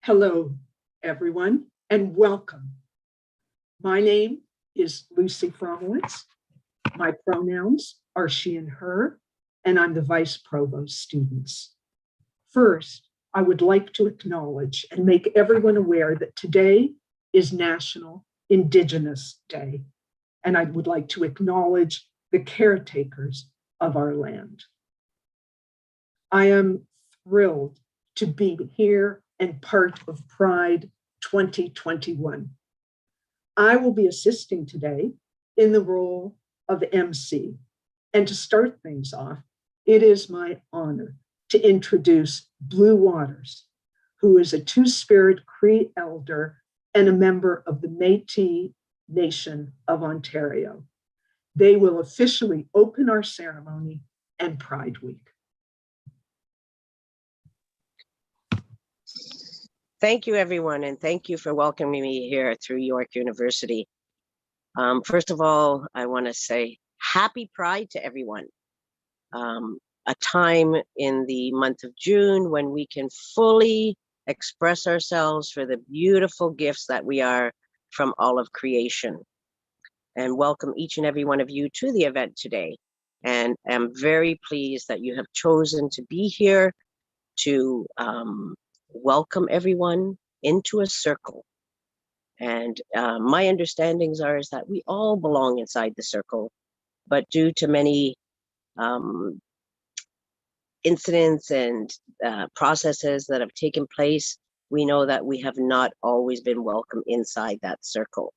Hello, everyone, and welcome. My name is Lucy Fromowitz. My pronouns are she and her, and I'm the Vice Provost students. First, I would like to acknowledge and make everyone aware that today is National Indigenous Day, and I would like to acknowledge the caretakers of our land. I am thrilled to be here and part of Pride 2021. I will be assisting today in the role of MC. And to start things off, it is my honor to introduce Blue Waters, who is a Two-Spirit Cree elder and a member of the Métis Nation of Ontario. They will officially open our ceremony and Pride Week. Thank you, everyone, and thank you for welcoming me here through York University. First of all, I want to say happy Pride to everyone. A time in the month of June when we can fully express ourselves for the beautiful gifts that we are from all of creation. And welcome each and every one of you to the event today. And I'm very pleased that you have chosen to be here to welcome everyone into a circle. And my understandings are is that we all belong inside the circle, but due to many incidents and processes that have taken place, we know that we have not always been welcome inside that circle.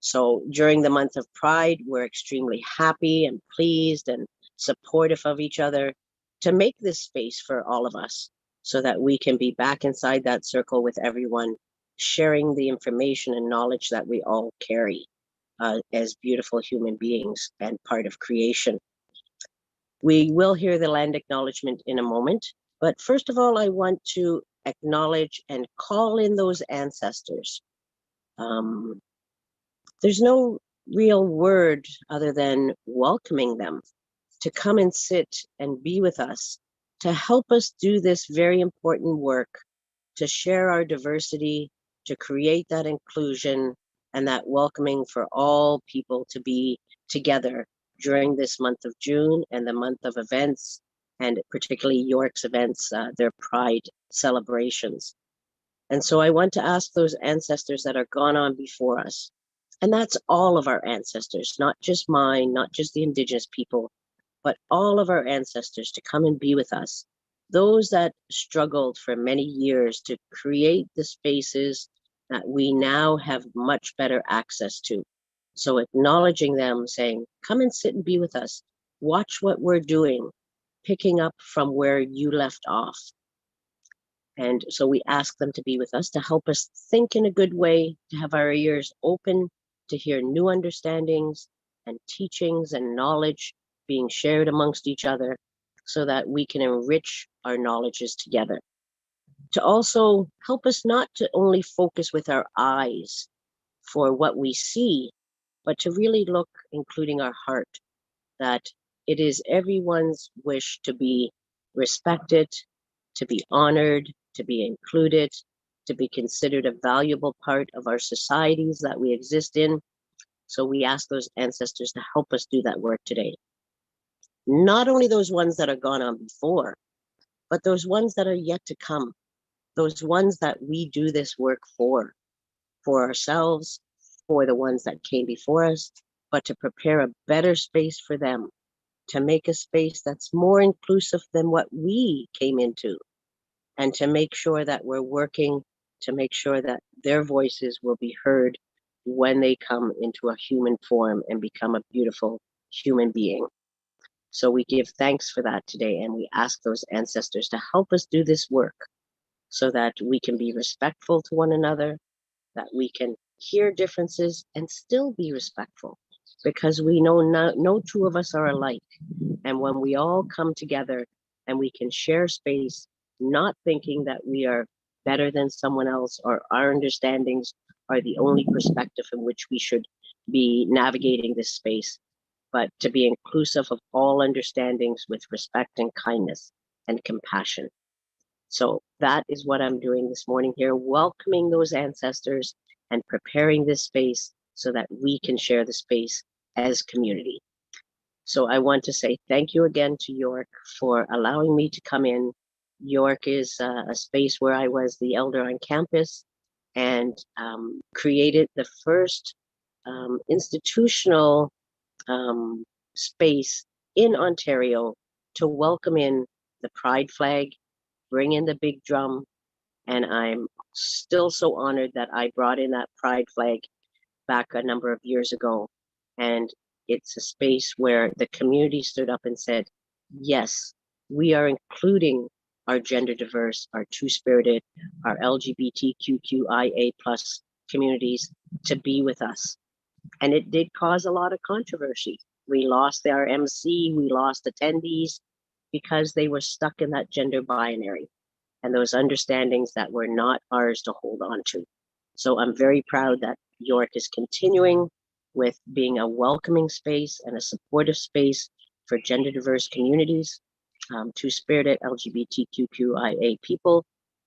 So during the month of Pride, we're extremely happy and pleased and supportive of each other to make this space for all of us, so that we can be back inside that circle with everyone, sharing the information and knowledge that we all carry as beautiful human beings and part of creation. We will hear the land acknowledgement in a moment, but first of all, I want to acknowledge and call in those ancestors. There's no real word other than welcoming them to come and sit and be with us, to help us do this very important work, to share our diversity, to create that inclusion and that welcoming for all people to be together during this month of June and the month of events, and particularly York's events, their Pride celebrations. And so I want to ask those ancestors that are gone on before us, and that's all of our ancestors, not just mine, not just the Indigenous people, but all of our ancestors, to come and be with us. Those that struggled for many years to create the spaces that we now have much better access to. So acknowledging them, saying, come and sit and be with us. Watch what we're doing, picking up from where you left off. And so we ask them to be with us, to help us think in a good way, to have our ears open, to hear new understandings and teachings and knowledge being shared amongst each other, so that we can enrich our knowledges together. To also help us not to only focus with our eyes for what we see, but to really look, including our heart, that it is everyone's wish to be respected, to be honored, to be included, to be considered a valuable part of our societies that we exist in. So we ask those ancestors to help us do that work today. Not only those ones that are gone on before, but those ones that are yet to come, those ones that we do this work for ourselves, for the ones that came before us, but to prepare a better space for them, to make a space that's more inclusive than what we came into, and to make sure that we're working to make sure that their voices will be heard when they come into a human form and become a beautiful human being. So we give thanks for that today, and we ask those ancestors to help us do this work so that we can be respectful to one another, that we can hear differences and still be respectful, because we know no two of us are alike. And when we all come together and we can share space, not thinking that we are better than someone else or our understandings are the only perspective in which we should be navigating this space, but to be inclusive of all understandings with respect and kindness and compassion. So that is what I'm doing this morning here, welcoming those ancestors and preparing this space so that we can share the space as community. So I want to say thank you again to York for allowing me to come in. York is a space where I was the elder on campus and created the first institutional space in Ontario to welcome in the pride flag, bring in the big drum, and I'm still so honored that I brought in that pride flag back a number of years ago. And it's a space where the community stood up and said, yes, we are including our gender diverse, our two-spirited, our LGBTQIA plus communities to be with us. And it did cause a lot of controversy. We lost our MC, we lost attendees because they were stuck in that gender binary and those understandings that were not ours to hold on to. So I'm very proud that York is continuing with being a welcoming space and a supportive space for gender diverse communities, two-spirited LGBTQIA people,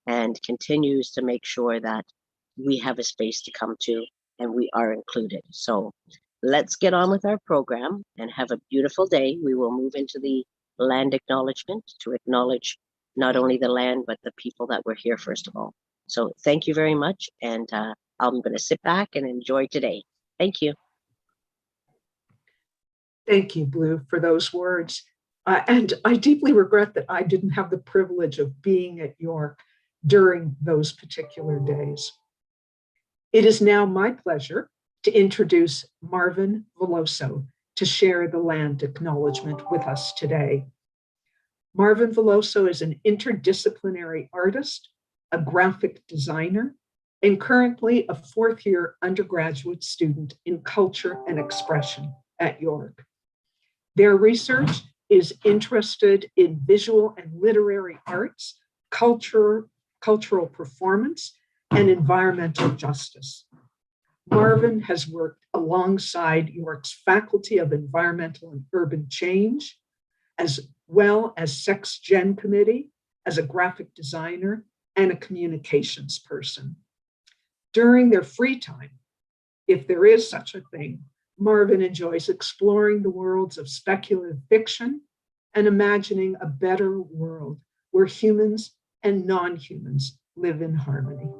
and continues to make sure that we have a space to come to and we are included. So let's get on with our program and have a beautiful day. We will move into the land acknowledgement to acknowledge not only the land, but the people that were here first of all. So thank you very much. And I'm going to sit back and enjoy today. Thank you. Thank you, Blue, for those words. And I deeply regret that I didn't have the privilege of being at York during those particular days. It is now my pleasure to introduce Marvin Veloso to share the land acknowledgement with us today. Marvin Veloso is an interdisciplinary artist, a graphic designer, and currently a fourth-year undergraduate student in culture and expression at York. Their research is interested in visual and literary arts, cultural performance, and environmental justice. Marvin has worked alongside York's Faculty of Environmental and Urban Change, as well as SexGen Committee, as a graphic designer and a communications person. During their free time, if there is such a thing, Marvin enjoys exploring the worlds of speculative fiction and imagining a better world where humans and non-humans live in harmony.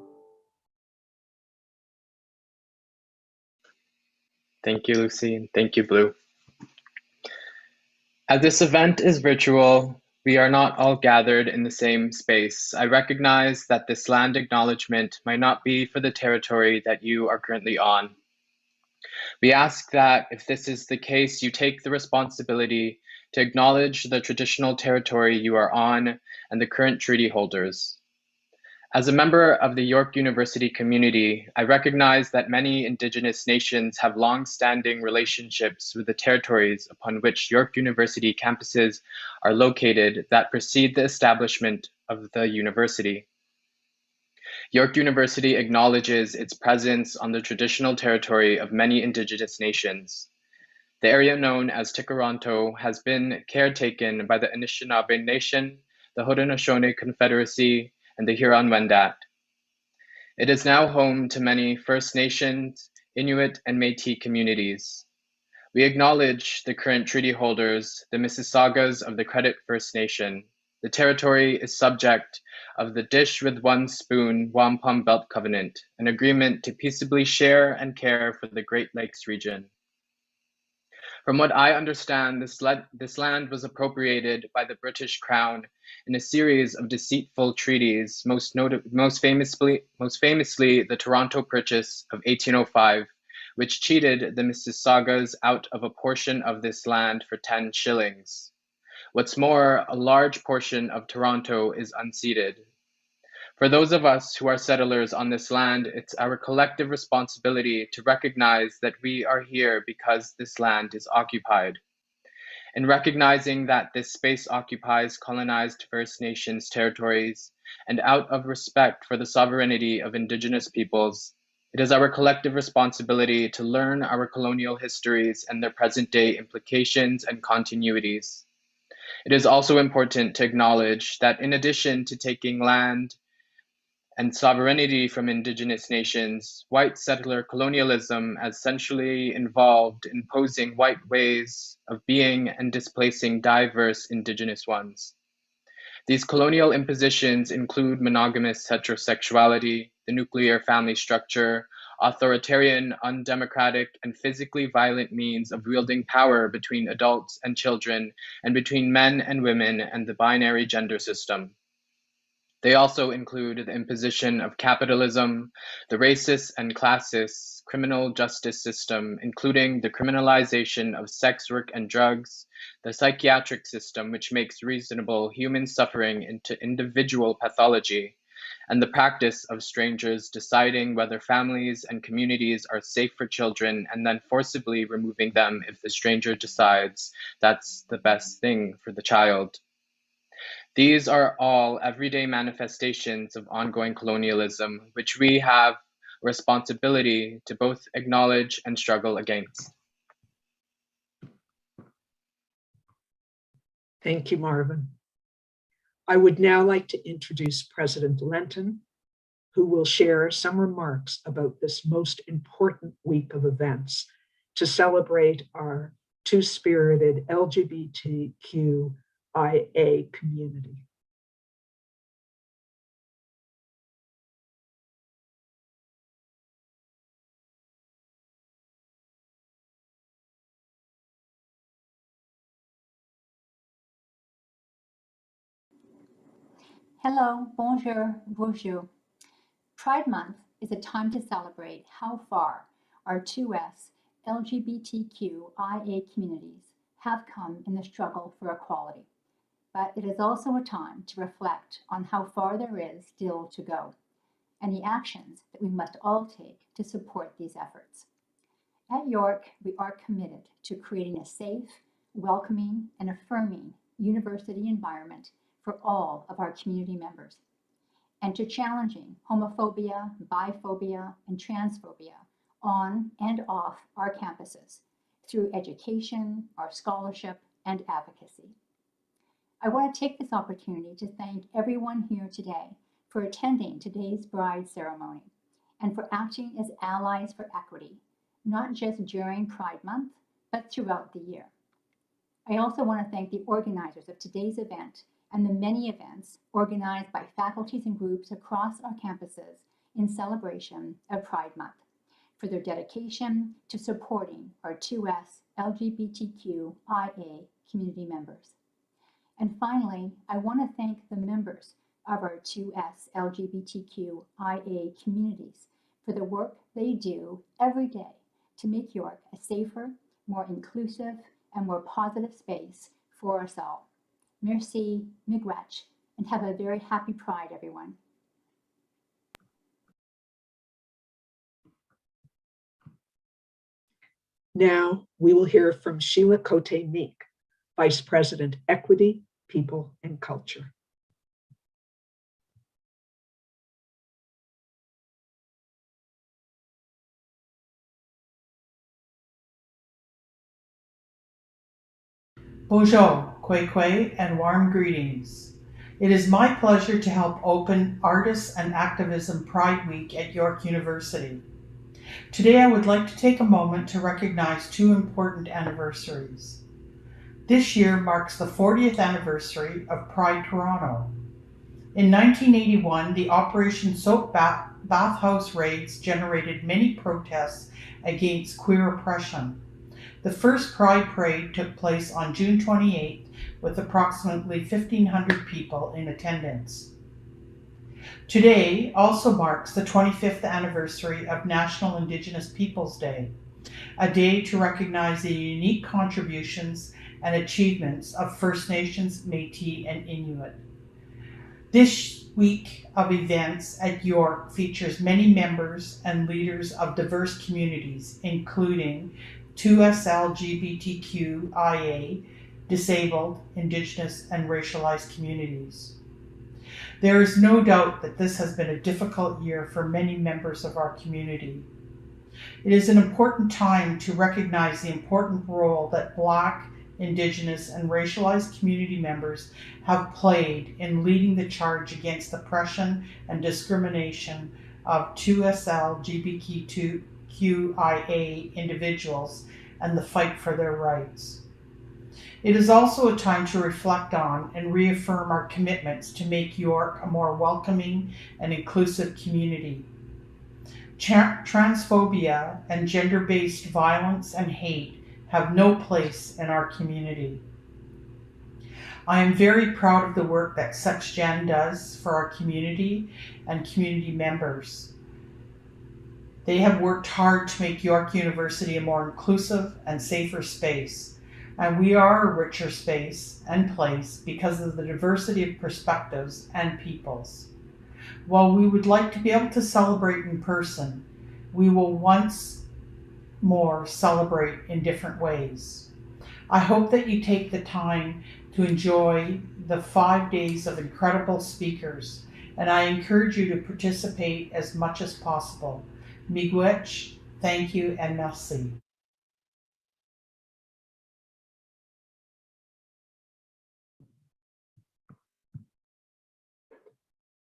Thank you, Lucy, and thank you, Blue. As this event is virtual, we are not all gathered in the same space. I recognize that this land acknowledgement might not be for the territory that you are currently on. We ask that if this is the case, you take the responsibility to acknowledge the traditional territory you are on and the current treaty holders. As a member of the York University community, I recognize that many Indigenous nations have long-standing relationships with the territories upon which York University campuses are located that precede the establishment of the university. York University acknowledges its presence on the traditional territory of many Indigenous nations. The area known as Tikaranto has been caretaken by the Anishinaabe Nation, the Haudenosaunee Confederacy, and the Huron-Wendat. It is now home to many First Nations, Inuit, and Métis communities. We acknowledge the current treaty holders, the Mississaugas of the Credit First Nation. The territory is subject of the Dish with One Spoon Wampum Belt Covenant, an agreement to peaceably share and care for the Great Lakes region. From what I understand, this land was appropriated by the British Crown in a series of deceitful treaties, most famously the Toronto Purchase of 1805, which cheated the Mississaugas out of a portion of this land for 10 shillings. What's more, a large portion of Toronto is unceded. For those of us who are settlers on this land, it's our collective responsibility to recognize that we are here because this land is occupied. In recognizing that this space occupies colonized First Nations territories, and out of respect for the sovereignty of Indigenous peoples, it is our collective responsibility to learn our colonial histories and their present-day implications and continuities. It is also important to acknowledge that in addition to taking land and sovereignty from indigenous nations, white settler colonialism essentially involved imposing white ways of being and displacing diverse indigenous ones. These colonial impositions include monogamous heterosexuality, the nuclear family structure, authoritarian, undemocratic, and physically violent means of wielding power between adults and children, and between men and women, and the binary gender system. They also include the imposition of capitalism, the racist and classist criminal justice system, including the criminalization of sex work and drugs, the psychiatric system, which makes reasonable human suffering into individual pathology, and the practice of strangers deciding whether families and communities are safe for children and then forcibly removing them if the stranger decides that's the best thing for the child. These are all everyday manifestations of ongoing colonialism, which we have a responsibility to both acknowledge and struggle against. Thank you, Marvin. I would now like to introduce President Lenton, who will share some remarks about this most important week of events to celebrate our two-spirited LGBTQIA community. Hello, bonjour, bonjour. Pride Month is a time to celebrate how far our 2S LGBTQIA communities have come in the struggle for equality. But it is also a time to reflect on how far there is still to go and the actions that we must all take to support these efforts. At York, we are committed to creating a safe, welcoming, and affirming university environment for all of our community members, and to challenging homophobia, biphobia, and transphobia on and off our campuses through education, our scholarship, and advocacy. I want to take this opportunity to thank everyone here today for attending today's bride ceremony and for acting as allies for equity, not just during Pride Month, but throughout the year. I also want to thank the organizers of today's event and the many events organized by faculties and groups across our campuses in celebration of Pride Month for their dedication to supporting our 2S LGBTQIA community members. And finally, I want to thank the members of our 2S LGBTQIA communities for the work they do every day to make York a safer, more inclusive, and more positive space for us all. Merci, miigwech, and have a very happy Pride, everyone. Now we will hear from Sheila Cote-Meek, Vice President, Equity, People, and Culture. Bonjour, Kwei, and warm greetings. It is my pleasure to help open Artists and Activism Pride Week at York University. Today I would like to take a moment to recognize two important anniversaries. This year marks the 40th anniversary of Pride Toronto. In 1981, the Operation Soap Bathhouse raids generated many protests against queer oppression. The first Pride Parade took place on June 28th with approximately 1,500 people in attendance. Today also marks the 25th anniversary of National Indigenous Peoples Day, a day to recognize the unique contributions and achievements of First Nations, Métis, and Inuit. This week of events at York features many members and leaders of diverse communities, including 2S LGBTQIA, disabled, Indigenous, and racialized communities. There is no doubt that this has been a difficult year for many members of our community. It is an important time to recognize the important role that Black, Indigenous, and racialized community members have played in leading the charge against oppression and discrimination of 2SL LGBTQIA individuals and the fight for their rights. It is also a time to reflect on and reaffirm our commitments to make York a more welcoming and inclusive community. Transphobia and gender-based violence and hate have no place in our community. I am very proud of the work that SexGen does for our community and community members. They have worked hard to make York University a more inclusive and safer space, and we are a richer space and place because of the diversity of perspectives and peoples. While we would like to be able to celebrate in person, we will once more celebrate in different ways. I hope that you take the time to enjoy the 5 days of incredible speakers, and I encourage you to participate as much as possible. Miigwech, thank you, and merci.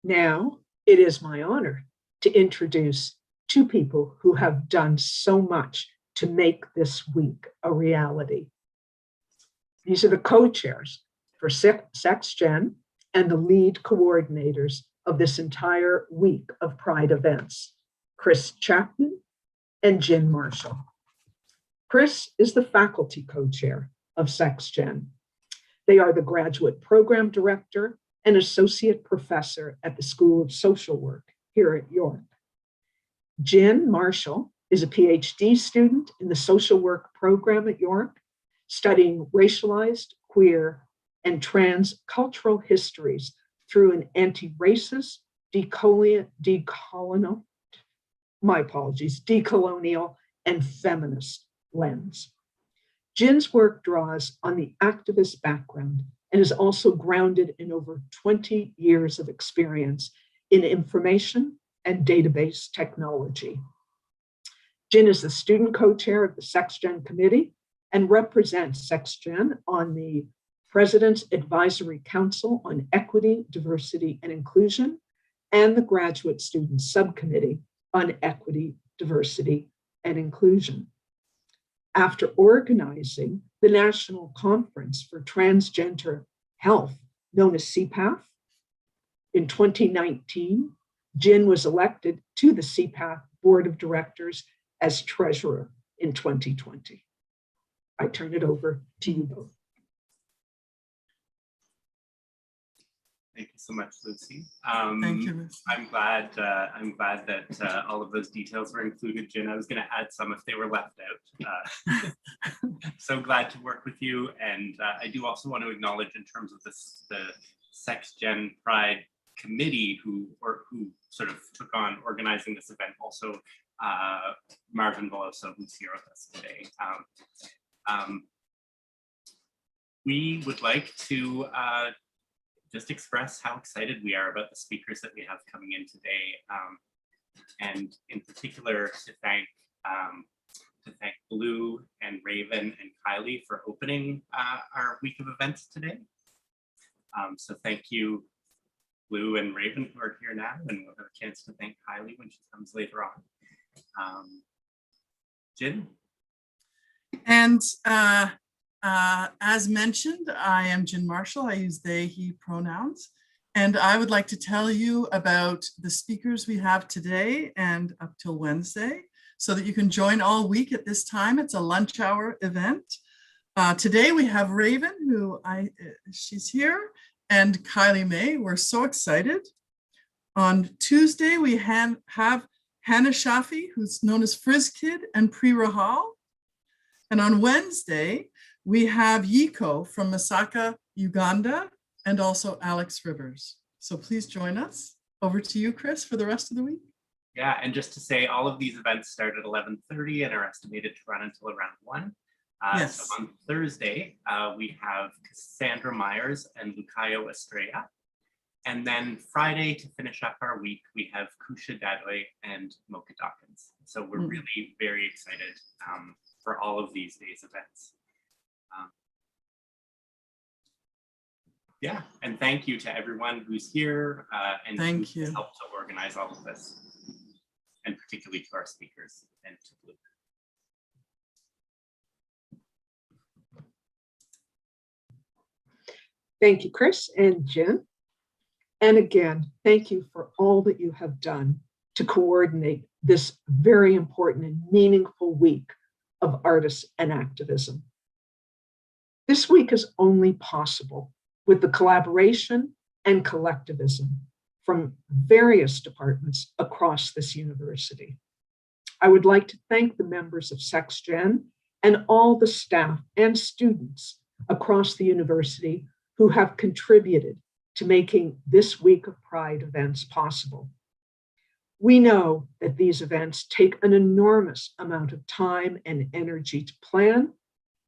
Now, it is my honor to introduce two people who have done so much to make this week a reality. These are the co-chairs for SexGen and the lead coordinators of this entire week of Pride events, Chris Chapman and Jen Marshall. Chris is the faculty co-chair of SexGen. They are the graduate program director and associate professor at the School of Social Work here at York. Jen Marshall is a PhD student in the social work program at York, studying racialized, queer, and trans cultural histories through an anti-racist, decolonial, and feminist lens. Jen's work draws on the activist background and is also grounded in over 20 years of experience in information and database technology. Jen is the student co-chair of the SexGen committee and represents SexGen on the President's Advisory Council on Equity, Diversity, and Inclusion, and the Graduate Student Subcommittee on Equity, Diversity, and Inclusion. After organizing the National Conference for Transgender Health, known as CPATH, in 2019, Jen was elected to the CPATH Board of Directors as treasurer in 2020. I turn it over to you both. Thank you so much, Lucy. Thank you, Lucy. I'm glad that all of those details were included, Jen. I was going to add some if they were left out. So glad to work with you, and I do also want to acknowledge, in terms of this, the SexGen Pride committee, who sort of took on organizing this event. Also, Marvin Veloso, who's here with us today. We would like to just express how excited we are about the speakers that we have coming in today, and in particular to thank Blue and Raven and Kylie for opening our week of events today. So thank you, Blue and Raven, who are here now, and we'll have a chance to thank Kylie when she comes later on. Jen? And as mentioned, I am Jen Marshall. I use they, he pronouns. And I would like to tell you about the speakers we have today and up till Wednesday, so that you can join all week at this time. It's a lunch hour event. Today we have Raven, who she's here, and Kylie May. We're so excited. On Tuesday, we have Hannah Shafi, who's known as Frizz Kid, and Pri Rahal. And on Wednesday, we have Yiko from Masaka, Uganda, and also Alex Rivers. So please join us. Over to you, Chris, for the rest of the week. Yeah, and just to say, all of these events start at 11:30 and are estimated to run until around 1. Yes. So on Thursday, we have Cassandra Myers and Lucayo Estrella. And then Friday, to finish up our week, we have Kusha Dadoy and Mocha Dawkins. So we're really very excited for all of these days' events. Yeah, and thank you to everyone who's here and Thank who you. helped to organize all of this, and particularly to our speakers and to Luke. Thank you, Chris and Jen. And again, thank you for all that you have done to coordinate this very important and meaningful week of artists and activism. This week is only possible with the collaboration and collectivism from various departments across this university. I would like to thank the members of SexGen and all the staff and students across the university who have contributed to making this week of Pride events possible. We know that these events take an enormous amount of time and energy to plan,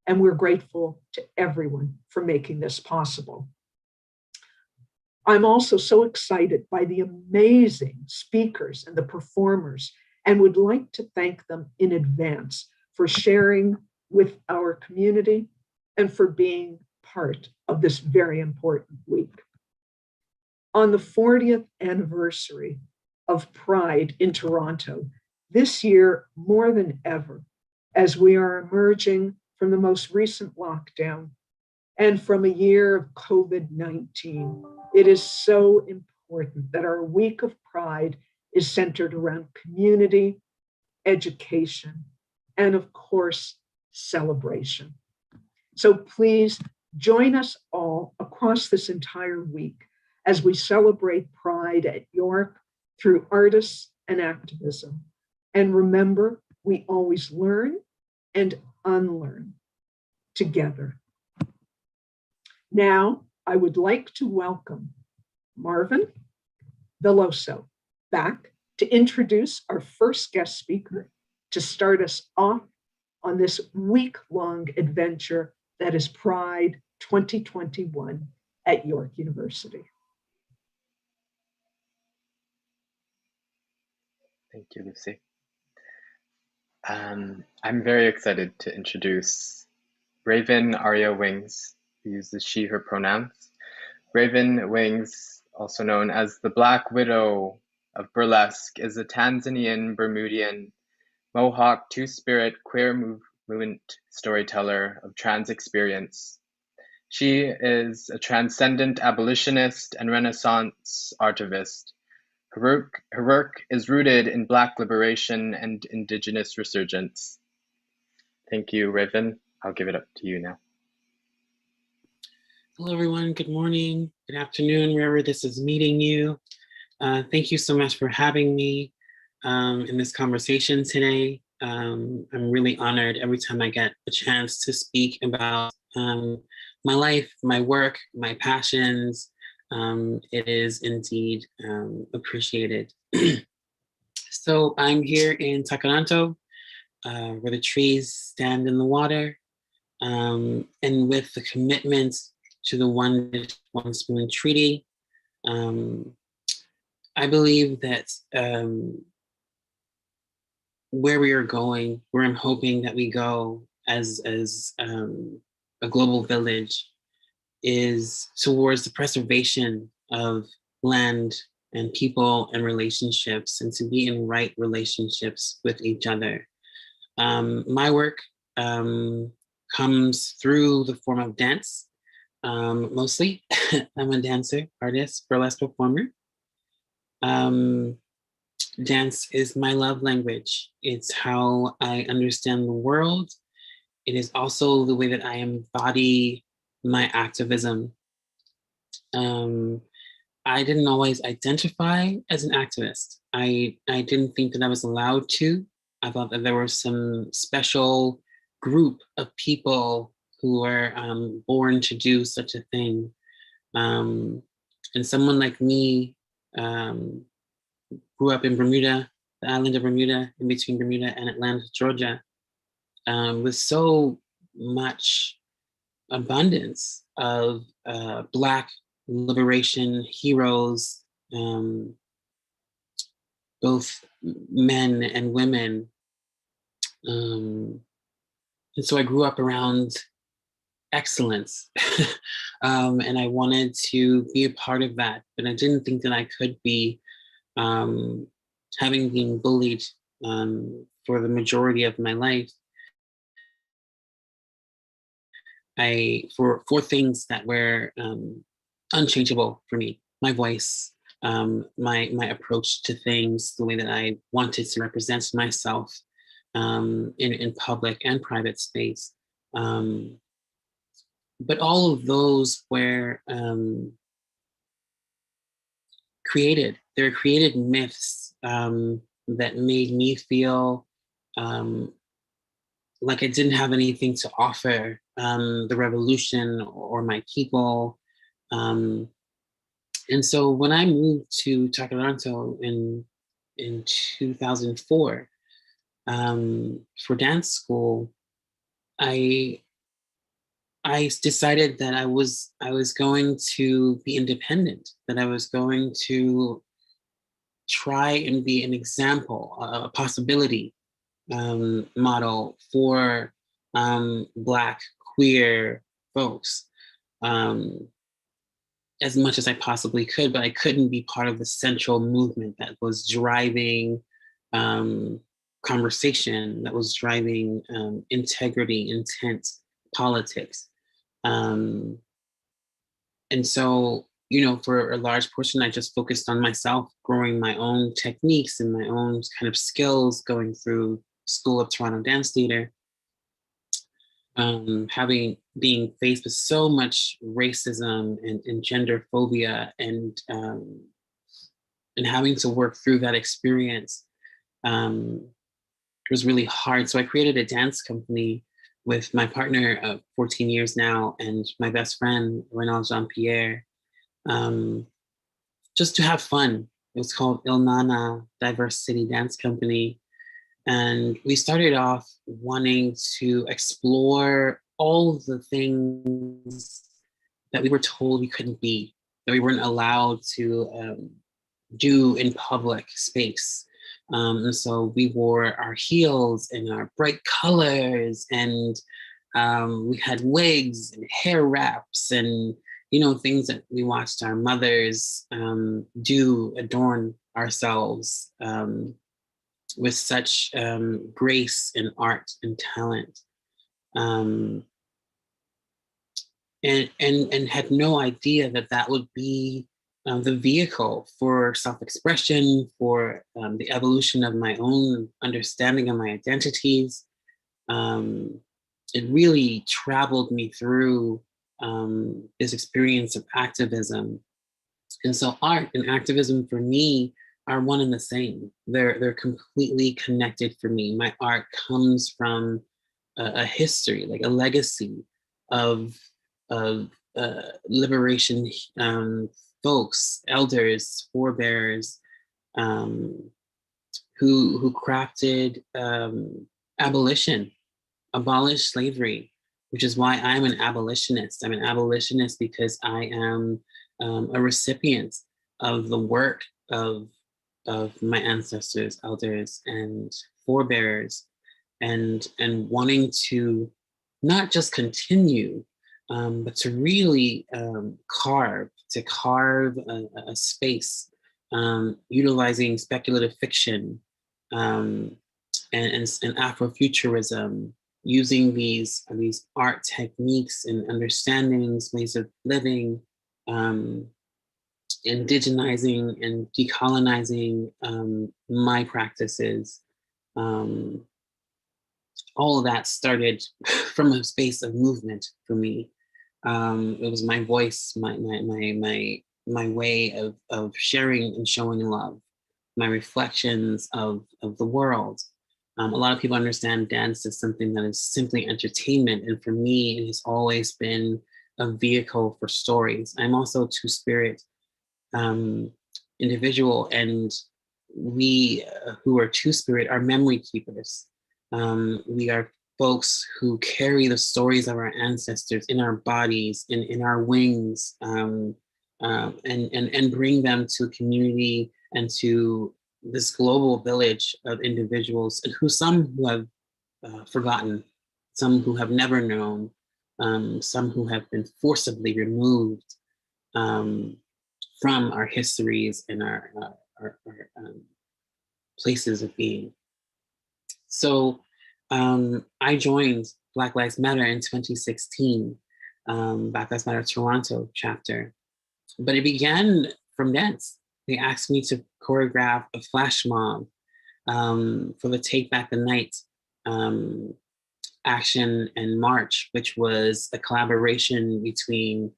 and we're grateful to everyone for making this possible. I'm also so excited by the amazing speakers and the performers, and would like to thank them in advance for sharing with our community and for being part of this very important week. On the 40th anniversary of Pride in Toronto, this year more than ever, as we are emerging from the most recent lockdown and from a year of COVID-19, it is so important that our week of Pride is centered around community, education, and of course, celebration. So please join us all across this entire week as we celebrate Pride at York through artists and activism. And remember, we always learn and unlearn together. Now, I would like to welcome Marvin Veloso back to introduce our first guest speaker to start us off on this week-long adventure that is Pride 2021 at York University. Thank you, Lucy. I'm very excited to introduce Raven Arya Wings, who uses she, her pronouns. Raven Wings, also known as the Black Widow of Burlesque, is a Tanzanian, Bermudian, Mohawk, two-spirit, queer movement storyteller of trans experience. She is a transcendent abolitionist and Renaissance artivist. Her work is rooted in Black liberation and Indigenous resurgence. Thank you, Raven. I'll give it up to you now. Hello, everyone. Good morning, good afternoon, wherever this is meeting you. Thank you so much for having me in this conversation today. I'm really honored every time I get a chance to speak about my life, my work, my passions. It is indeed appreciated. So I'm here in Sacramento, where the trees stand in the water, and with the commitment to the One Dish, One Spoon Treaty. I believe that where we are going, where I'm hoping that we go as a global village, is towards the preservation of land and people and relationships, and to be in right relationships with each other. My work comes through the form of dance, mostly. I'm a dancer, artist, burlesque performer. Dance is my love language. It's how I understand the world. It is also the way that I embody my activism. I didn't always identify as an activist. I didn't think that I was allowed to. I thought that there was some special group of people who were born to do such a thing. And someone like me grew up in Bermuda, the island of Bermuda, in between Bermuda and Atlanta, Georgia, with so much abundance of Black liberation heroes, both men and women. And so I grew up around excellence. And I wanted to be a part of that, but I didn't think that I could be, having been bullied for the majority of my life. For things that were unchangeable for me, my voice, my approach to things, the way that I wanted to represent myself in public and private space. But all of those were created. They were created myths that made me feel like I didn't have anything to offer the revolution or my people. And so when I moved to Toronto in 2004 for dance school, I decided that I was going to be independent, that I was going to try and be an example, a possibility model for Black queer folks as much as I possibly could, but I couldn't be part of the central movement that was driving conversation, that was driving integrity, intent, politics. And so, for a large portion, I just focused on myself, growing my own techniques and my own kind of skills, going through School of Toronto Dance Theatre, being faced with so much racism and gender phobia, and having to work through that experience was really hard. So I created a dance company with my partner of 14 years now and my best friend, Renal Jean-Pierre, just to have fun. It was called Illnana Diverse City Dance Company. And we started off wanting to explore all the things that we were told we couldn't be, that we weren't allowed to do in public space. And so we wore our heels and our bright colors, and we had wigs and hair wraps and, things that we watched our mothers do, adorn ourselves with such grace and art and talent. And had no idea that would be the vehicle for self-expression, for the evolution of my own understanding of my identities. It really traveled me through this experience of activism. And so art and activism for me are one and the same. They're completely connected for me. My art comes from a history, like a legacy of liberation folks, elders, forebears, who crafted abolition, abolished slavery, which is why I'm an abolitionist. I'm an abolitionist because I am a recipient of the work of my ancestors, elders, and forebears, and wanting to not just continue, but to really carve a space, utilizing speculative fiction and Afrofuturism, using these art techniques and understandings, ways of living, indigenizing and decolonizing my practices. All of that started from a space of movement for me. It was my voice, my way of sharing and showing love, my reflections of the world. A lot of people understand dance as something that is simply entertainment, and for me, it has always been a vehicle for stories. I'm also a two-spirit individual, and we who are two-spirit are memory keepers. We are folks who carry the stories of our ancestors in our bodies, in our wings, and bring them to a community and to this global village of individuals, and some who have forgotten, some who have never known, some who have been forcibly removed from our histories and our places of being. So I joined Black Lives Matter in 2016, Black Lives Matter Toronto chapter. But it began from dance. They asked me to choreograph a flash mob for the Take Back the Night action and march, which was a collaboration between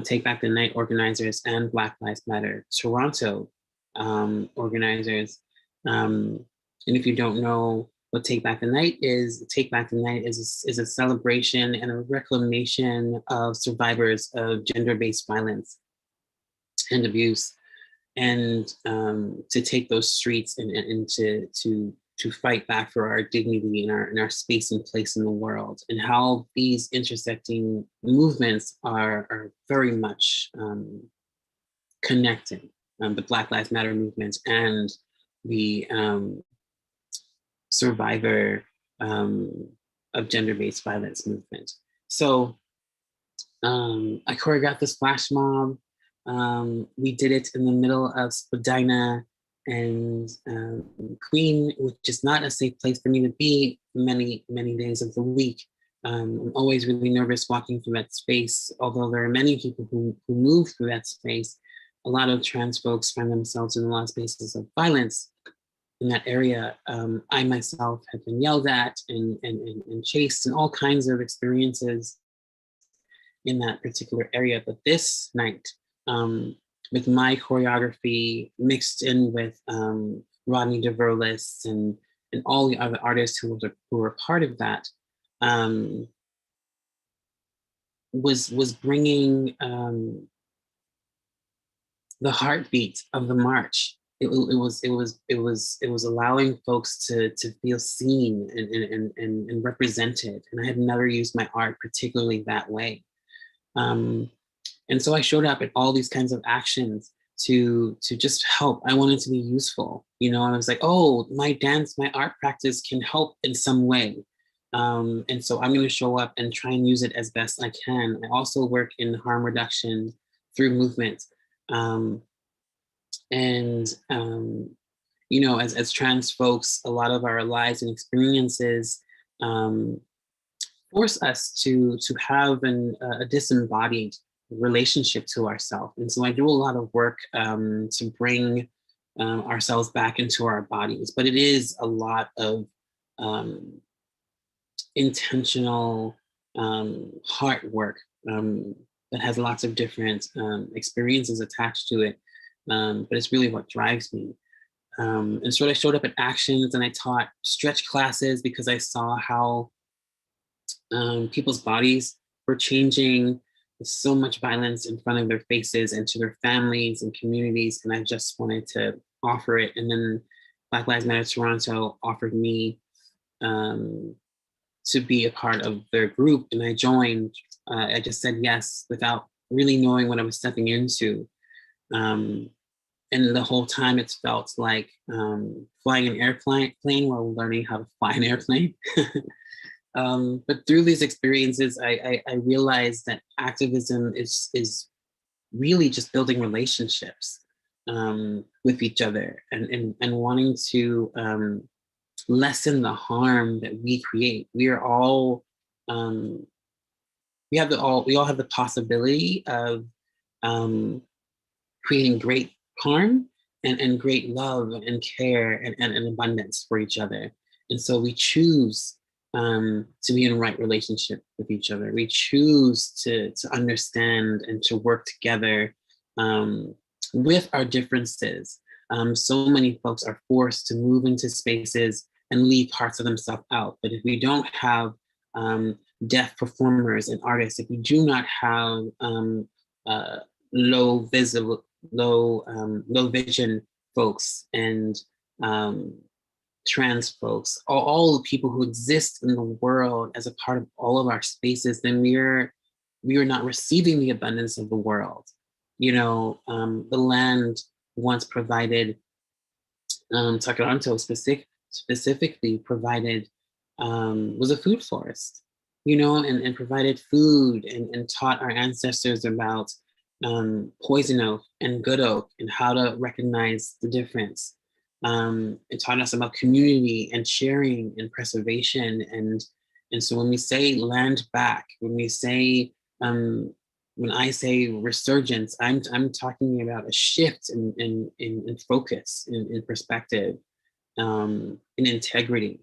Take Back the Night organizers and Black Lives Matter Toronto organizers. And if you don't know what Take Back the Night is a celebration and a reclamation of survivors of gender-based violence and abuse, and to take those streets and to fight back for our dignity and our space and place in the world, and how these intersecting movements are very much connected, the Black Lives Matter movement and the survivor of gender-based violence movement. So I choreographed this flash mob. We did it in the middle of Spadina and Queen, which is not a safe place for me to be many days of the week. I'm always really nervous walking through that space, although there are many people who move through that space. A lot of trans folks find themselves in a lot of spaces of violence in that area. I myself have been yelled at and chased, and all kinds of experiences in that particular area. But this night, with my choreography mixed in with Rodney DeVerlis and all the other artists who were part of that, was bringing the heartbeat of the march. It was allowing folks to feel seen and represented. And I had never used my art particularly that way. And so I showed up at all these kinds of actions to just help. I wanted to be useful. You know, I was like, oh, my dance, my art practice can help in some way. And so I'm going to show up and try and use it as best I can. I also work in harm reduction through movement. You know, as trans folks, a lot of our lives and experiences force us to have a disembodied relationship to ourselves. And so I do a lot of work to bring ourselves back into our bodies, but it is a lot of intentional heart work that has lots of different experiences attached to it. But it's really what drives me. And so I showed up at actions and I taught stretch classes because I saw how people's bodies were changing with so much violence in front of their faces and to their families and communities. And I just wanted to offer it. And then Black Lives Matter Toronto offered me to be a part of their group. And I joined. I just said yes without really knowing what I was stepping into. And the whole time it felt like flying an airplane while learning how to fly an airplane. But through these experiences, I realized that activism is really just building relationships with each other and wanting to lessen the harm that we create. We are all we all have the possibility of creating great harm and great love and care and abundance for each other. And so we choose to be in the right relationship with each other. We choose to understand and to work together with our differences. So many folks are forced to move into spaces and leave parts of themselves out. But if we don't have deaf performers and artists, if we do not have low vision folks and trans folks, all the people who exist in the world as a part of all of our spaces, then we are not receiving the abundance of the world. You know, the land once provided, Toronto specifically provided, was a food forest. and provided food and taught our ancestors about poison oak and good oak and how to recognize the difference. It taught us about community and sharing and preservation. And so when we say land back, when I say resurgence, I'm talking about a shift in focus, in perspective, in integrity.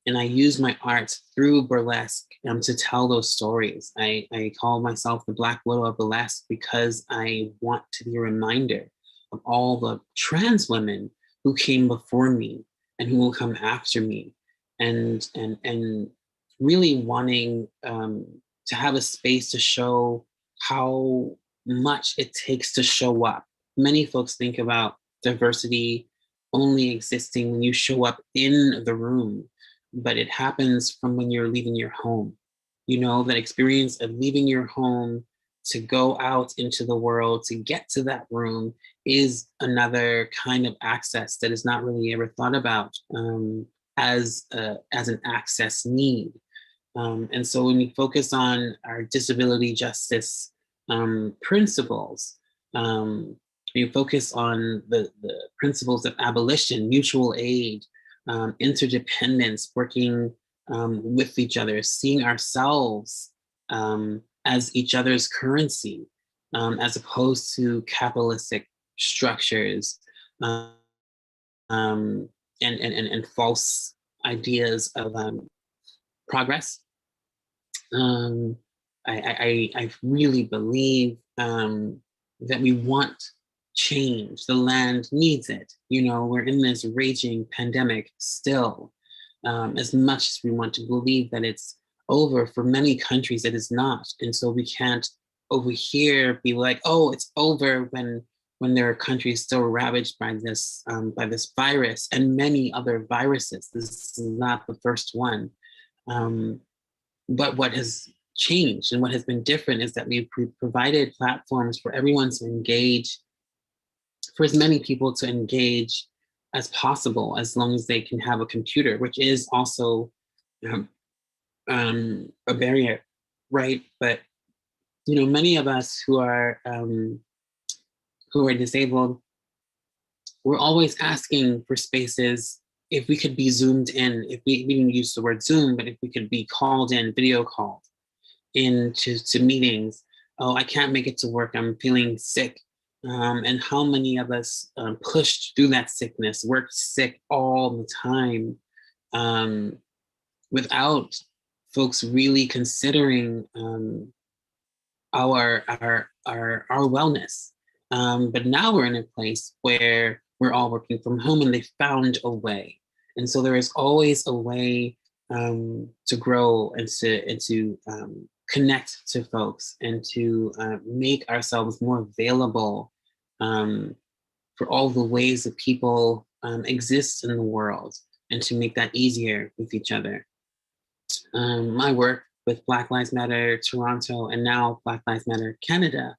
And I use my art through burlesque to tell those stories. I call myself the Black Widow of burlesque because I want to be a reminder of all the trans women who came before me and who will come after me, and really wanting to have a space to show how much it takes to show up. Many folks think about diversity only existing when you show up in the room, but it happens from when you're leaving your home. That experience of leaving your home to go out into the world, to get to that room, is another kind of access that is not really ever thought about as an access need. And so when we focus on our disability justice principles, we focus on the principles of abolition, mutual aid, interdependence, working with each other, seeing ourselves as each other's currency, as opposed to capitalistic structures and false ideas of progress. I really believe that we want change. The land needs it. We're in this raging pandemic still. As much as we want to believe that it's over, for many countries it is not. And so we can't over here be like, oh, it's over, when there are countries still ravaged by this virus and many other viruses. This is not the first one. But what has changed and what has been different is that we've provided platforms for everyone to engage, for as many people to engage as possible, as long as they can have a computer, which is also a barrier, right? But many of us who are disabled, we're always asking for spaces. If we could be zoomed in, if we didn't use the word Zoom, but if we could be called in, video called into meetings. Oh, I can't make it to work, I'm feeling sick. And how many of us pushed through that sickness, worked sick all the time, without folks really considering our wellness. But now we're in a place where we're all working from home, and they found a way. And so there is always a way to grow and to connect to folks and to make ourselves more available for all the ways that people exist in the world, and to make that easier with each other. My work with Black Lives Matter Toronto and now Black Lives Matter Canada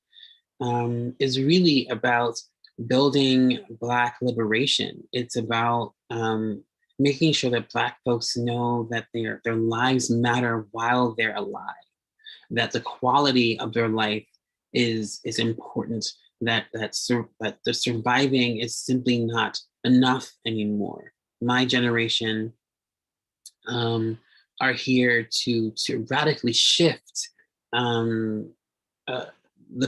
is really about building Black liberation. It's about making sure that Black folks know that their lives matter while they're alive, that the quality of their life is important, that the surviving is simply not enough anymore. My generation are here to radically shift the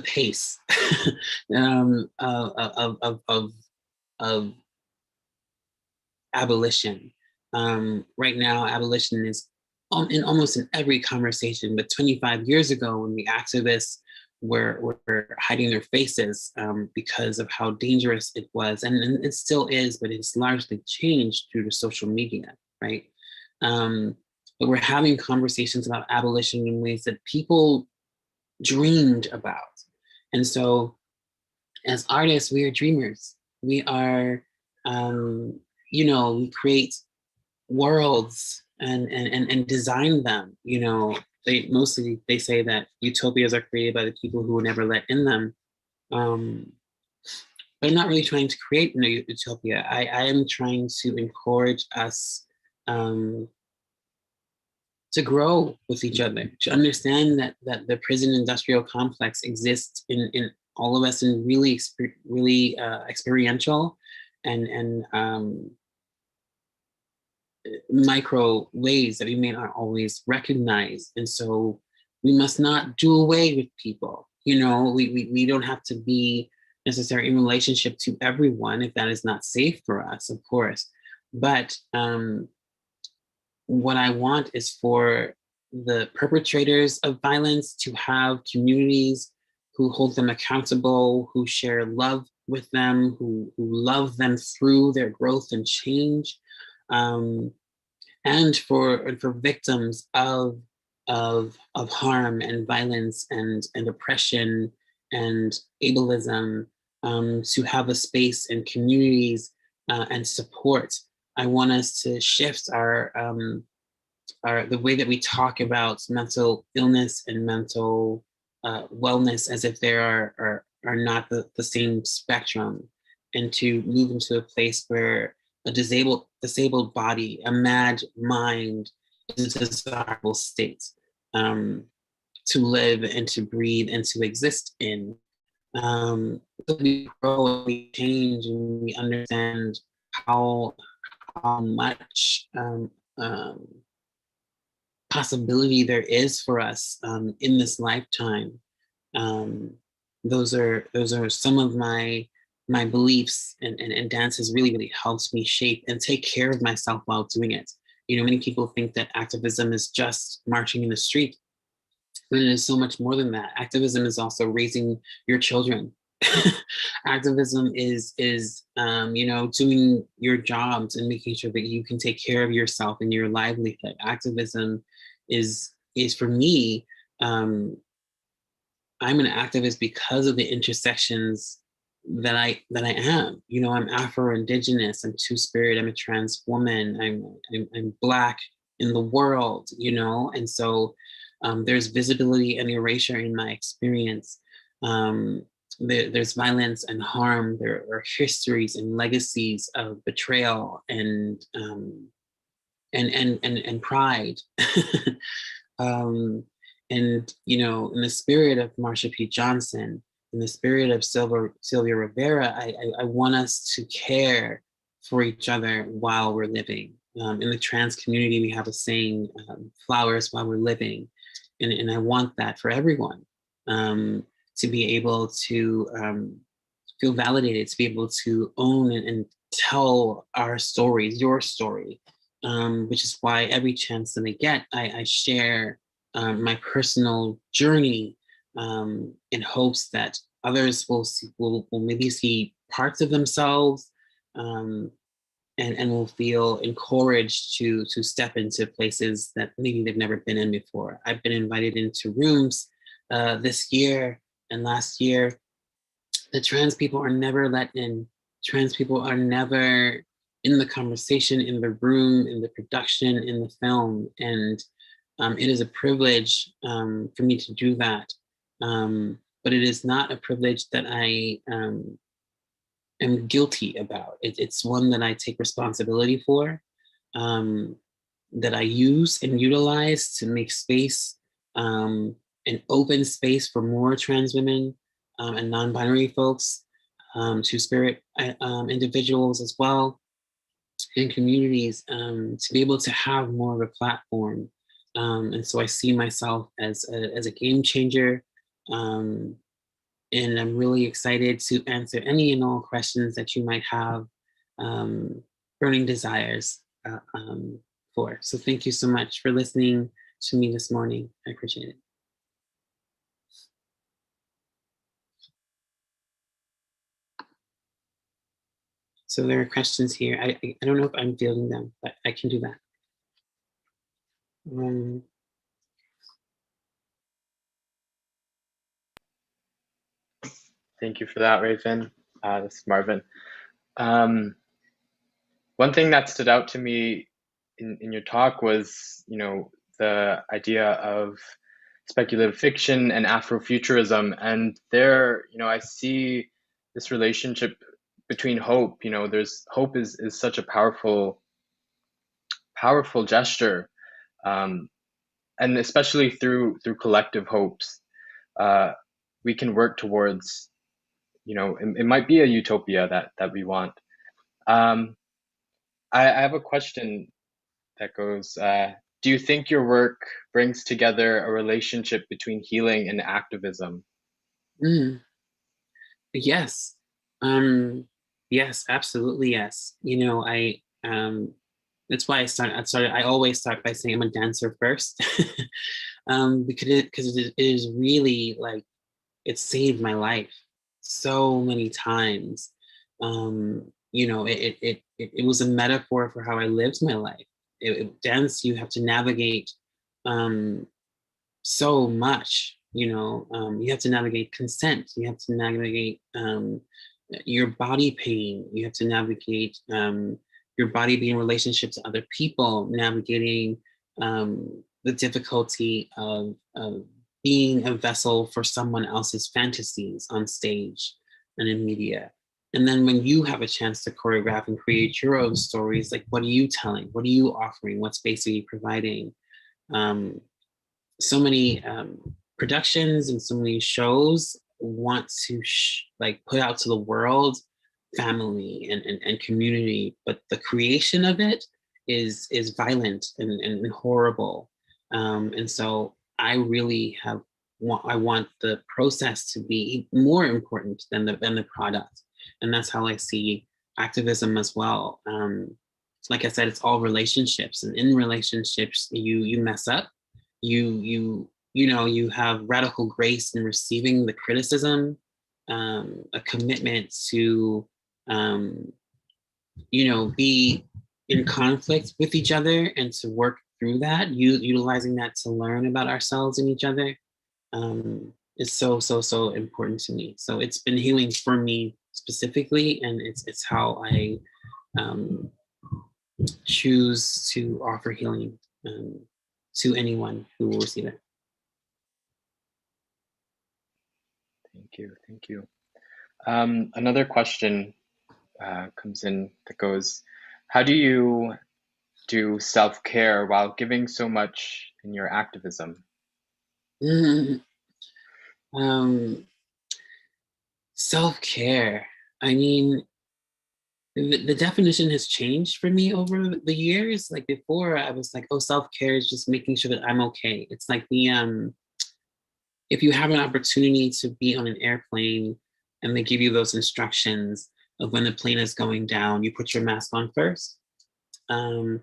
pace of abolition. Right now, abolition is in almost in every conversation, but 25 years ago, when the activists were hiding their faces because of how dangerous it was, and it still is, but it's largely changed due to social media, right? But we're having conversations about abolition in ways that people dreamed about. And so as artists, we are dreamers. We are, we create worlds and design them. They say that utopias are created by the people who were never let in them. But I'm not really trying to create a utopia. I am trying to encourage us to grow with each other, to understand that the prison industrial complex exists in all of us in really experiential and micro ways that we may not always recognize. And so we must not do away with people. You know, we don't have to be necessarily in relationship to everyone if that is not safe for us, of course. But what I want is for the perpetrators of violence to have communities who hold them accountable, who share love with them, who love them through their growth and change. And for victims of harm and violence and oppression and ableism, to have a space and communities and support. I want us to shift our the way that we talk about mental illness and mental wellness as if they are not the same spectrum, and to move into a place where a disabled body, a mad mind is a desirable state to live and to breathe and to exist in. We grow and we change and we understand how much possibility there is for us in this lifetime. Those are some of my beliefs, and dance has really helped me shape and take care of myself while doing it. You know, many people think that activism is just marching in the street, but it is so much more than that. Activism is also raising your children. Activism is you know, doing your jobs and making sure that you can take care of yourself and your livelihood. Activism is for me, I'm an activist because of the intersections that I am. You know, I'm Afro-Indigenous, I'm Two-Spirit, I'm a trans woman, I'm Black in the world, you know, and so there's visibility and erasure in my experience. There's violence and harm. There are histories and legacies of betrayal and pride. And you know, in the spirit of Marsha P. Johnson, in the spirit of Sylvia Rivera, I want us to care for each other while we're living. In the trans community, we have a saying, flowers while we're living. And I want that for everyone, to be able to feel validated, to be able to own and tell our stories, your story, which is why every chance that I get, I share my personal journey in hopes that others will maybe see parts of themselves and will feel encouraged to step into places that maybe they've never been in before. I've been invited into rooms this year and last year that trans people are never let in. Trans people are never in the conversation, in the room, in the production, in the film. And it is a privilege for me to do that. But it is not a privilege that I am guilty about. It's one that I take responsibility for, that I use and utilize to make space, an open space for more trans women and non-binary folks, Two-Spirit individuals as well, and communities, to be able to have more of a platform. And so I see myself as a game changer. And I'm really excited to answer any and all questions that you might have, burning desires for. So thank you so much for listening to me this morning. I appreciate it. So there are questions here. I don't know if I'm fielding them, but I can do that. Thank you for that, Raven. This is Marvin. One thing that stood out to me in your talk was, you know, the idea of speculative fiction and Afrofuturism. And there, you know, I see this relationship between hope. You know, hope is such a powerful gesture. and especially through collective hopes, we can work towards, it might be a utopia that we want. I have a question that goes, do you think your work brings together a relationship between healing and activism? Yes. Yes, absolutely yes. That's why I always start by saying I'm a dancer first. Because it is really like, it saved my life so many times. It was a metaphor for how I lived my life. Dance, you have to navigate so much. You have to navigate consent. You have to navigate your body pain. You have to navigate your body being in relationship to other people, navigating the difficulty of being a vessel for someone else's fantasies on stage and in media. And then when you have a chance to choreograph and create your own stories, like, what are you telling? What are you offering? What space are you providing? So many productions and so many shows want to put out to the world family and community, but the creation of it is violent and horrible. And so I really I want the process to be more important than the product. And that's how I see activism as well. Like I said, it's all relationships, and in relationships, you mess up, you have radical grace in receiving the criticism, a commitment to be in conflict with each other and to work through that, utilizing that to learn about ourselves and each other, is so important to me. So it's been healing for me specifically, and it's how I choose to offer healing to anyone who will receive it. Thank you. Another question comes in that goes, how do you do self-care while giving so much in your activism? Self-care. I mean, the definition has changed for me over the years. Like, before, I was like, oh, self-care is just making sure that I'm okay. It's like if you have an opportunity to be on an airplane and they give you those instructions of when the plane is going down, you put your mask on first, and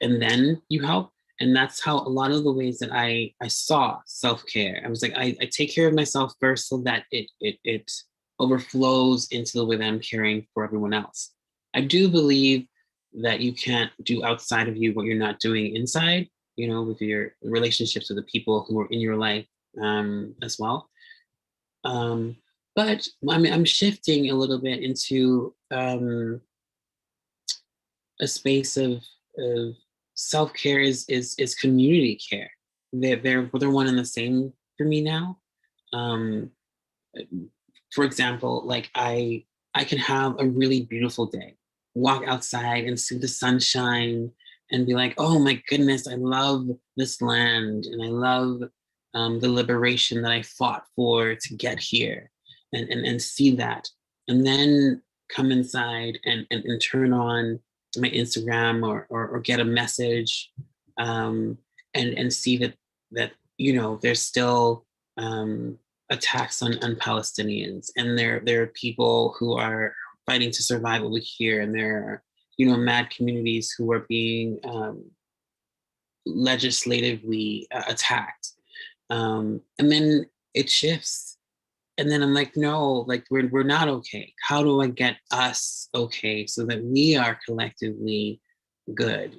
then you help. And that's how a lot of the ways that I saw self-care. I was like, I take care of myself first so that it overflows into the way that I'm caring for everyone else. I do believe that you can't do outside of you what you're not doing inside, with your relationships with the people who are in your life as well. But I'm shifting a little bit into a space of self-care is community care. They're one and the same for me now. For example, like I can have a really beautiful day, walk outside and see the sunshine and be like, oh my goodness, I love this land and I love the liberation that I fought for to get here, and see that. And then come inside and turn on my Instagram or get a message and see that there's still attacks on Palestinians, and there are people who are fighting to survive over here, and there are mad communities who are being legislatively attacked, and then it shifts, and then I'm like, no, like we're not okay. How do I get us okay so that we are collectively good?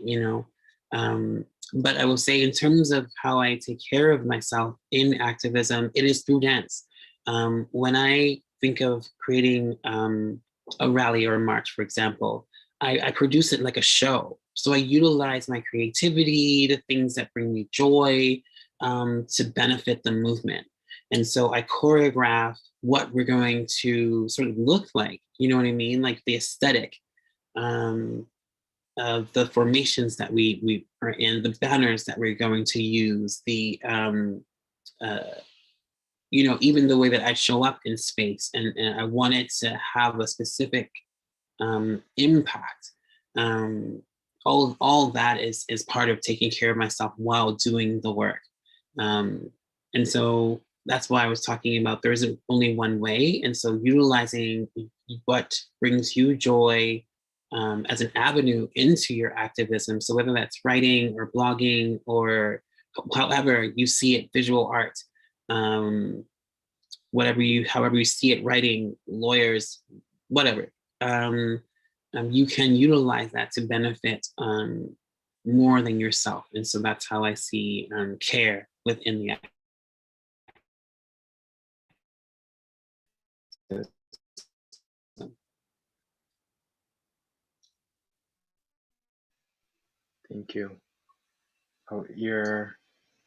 But I will say, in terms of how I take care of myself in activism, it is through dance. When I think of creating a rally or a march, for example, I produce it like a show. So I utilize my creativity, the things that bring me joy, to benefit the movement. And so I choreograph what we're going to sort of look like, you know what I mean? Like the aesthetic. the formations that we are in, the banners that we're going to use, the even the way that I show up in space, and I wanted to have a specific impact. All that is part of taking care of myself while doing the work. And so that's why I was talking about there isn't only one way. And so utilizing what brings you joy as an avenue into your activism. So whether that's writing or blogging or however you see it, visual art, however you see it, writing, lawyers, whatever. You can utilize that to benefit more than yourself. And so that's how I see care within the activism. Thank you. Oh, you're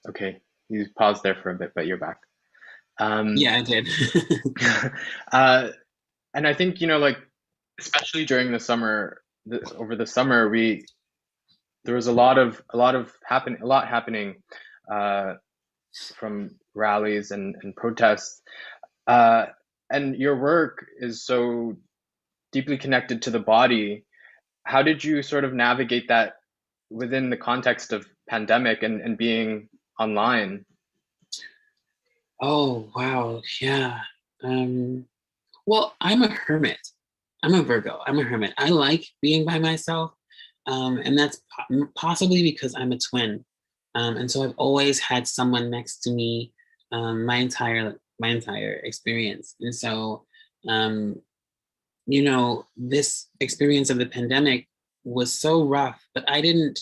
okay. You paused there for a bit, but you're back. Yeah, I did. And I think, like, especially during the summer, over the summer, there was a lot happening from rallies and protests. And your work is so deeply connected to the body. How did you sort of navigate that within the context of pandemic and being online? Oh, wow. Yeah. Well, I'm a hermit. I'm a Virgo. I'm a hermit. I like being by myself. And that's possibly because I'm a twin. And so I've always had someone next to me my entire experience. And so, this experience of the pandemic was so rough, but I didn't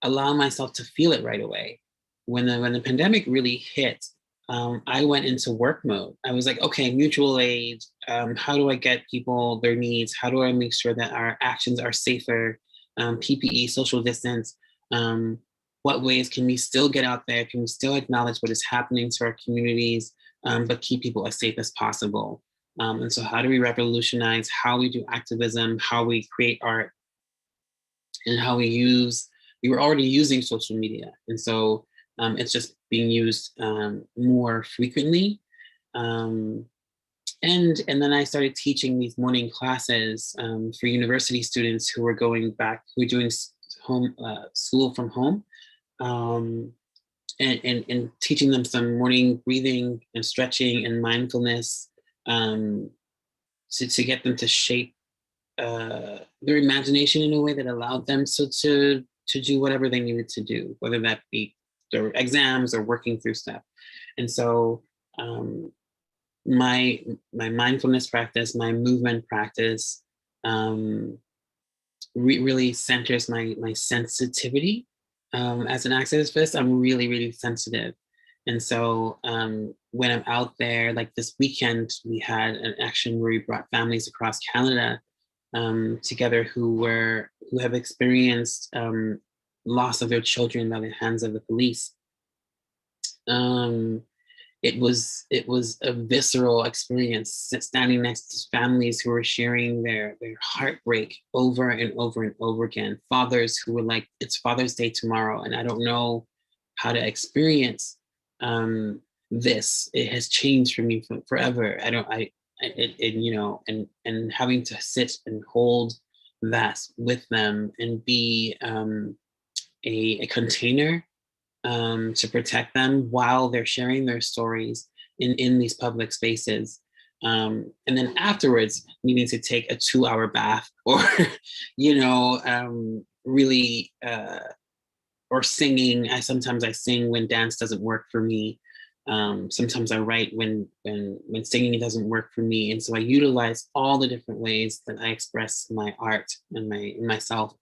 allow myself to feel it right away. When the pandemic really hit, I went into work mode. I was like, okay, mutual aid. How do I get people their needs? How do I make sure that our actions are safer? PPE, social distance. What ways can we still get out there? Can we still acknowledge what is happening to our communities, but keep people as safe as possible? And so how do we revolutionize how we do activism, how we create art, and how we were already using social media. And so it's just being used more frequently. And then I started teaching these morning classes for university students who were doing school from home, and teaching them some morning breathing and stretching and mindfulness to get them to shape their imagination in a way that allowed them to do whatever they needed to do, whether that be their exams or working through stuff. And so my mindfulness practice, my movement practice really centers my sensitivity. As an activist, I'm really, really sensitive. And so when I'm out there, like this weekend, we had an action where we brought families across Canada together who have experienced loss of their children by the hands of the police. It was a visceral experience, standing next to families who were sharing their heartbreak over and over and over again. Fathers who were like, "It's Father's Day tomorrow, and I don't know how to experience this. It has changed for me forever. And having to sit and hold that with them and be a container to protect them while they're sharing their stories in these public spaces. And then afterwards, needing to take a 2-hour bath or, really, or singing. Sometimes I sing when dance doesn't work for me. Sometimes I write when singing doesn't work for me. And so I utilize all the different ways that I express my art and myself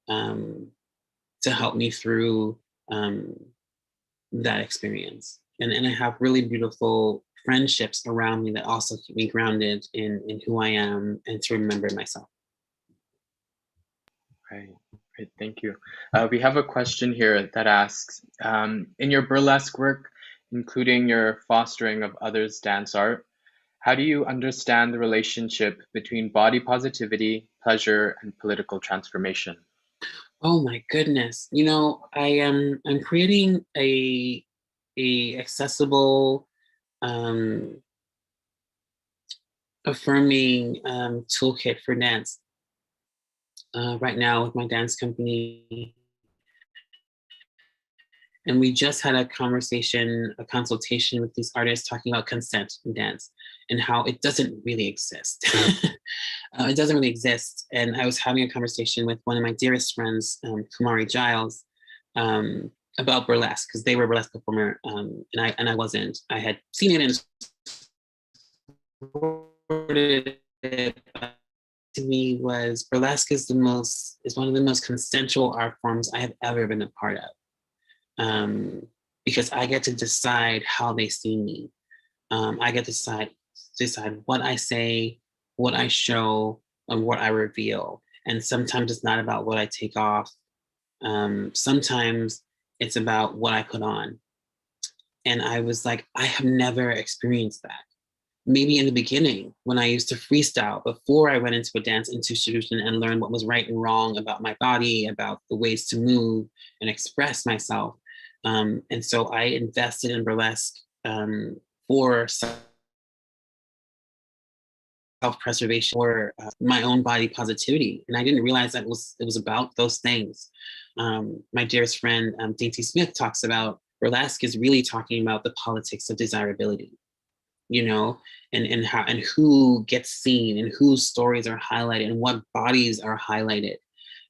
to help me through that experience. And I have really beautiful friendships around me that also keep me grounded in who I am and to remember myself. Right. Thank you. We have a question here that asks, in your burlesque work, including your fostering of others' dance art, how do you understand the relationship between body positivity, pleasure, and political transformation? Oh my goodness. You know, I'm creating a accessible, um, affirming toolkit for dance right now with my dance company. And we just had a conversation, a consultation with these artists talking about consent in dance and how it doesn't really exist. It doesn't really exist. And I was having a conversation with one of my dearest friends, Kumari Giles, about burlesque, because they were a burlesque performer, and I wasn't. I had seen it and supported it. But to me, was burlesque is one of the most consensual art forms I have ever been a part of. Because I get to decide how they see me. I get to decide what I say, what I show, and what I reveal. And sometimes it's not about what I take off. Sometimes it's about what I put on. And I was like, I have never experienced that. Maybe in the beginning, when I used to freestyle before I went into a dance institution and learned what was right and wrong about my body, about the ways to move and express myself. And so I invested in burlesque for self-preservation, for my own body positivity. And I didn't realize that it was about those things. My dearest friend, Dainty Smith, talks about burlesque is really talking about the politics of desirability, you know, and how and who gets seen and whose stories are highlighted and what bodies are highlighted.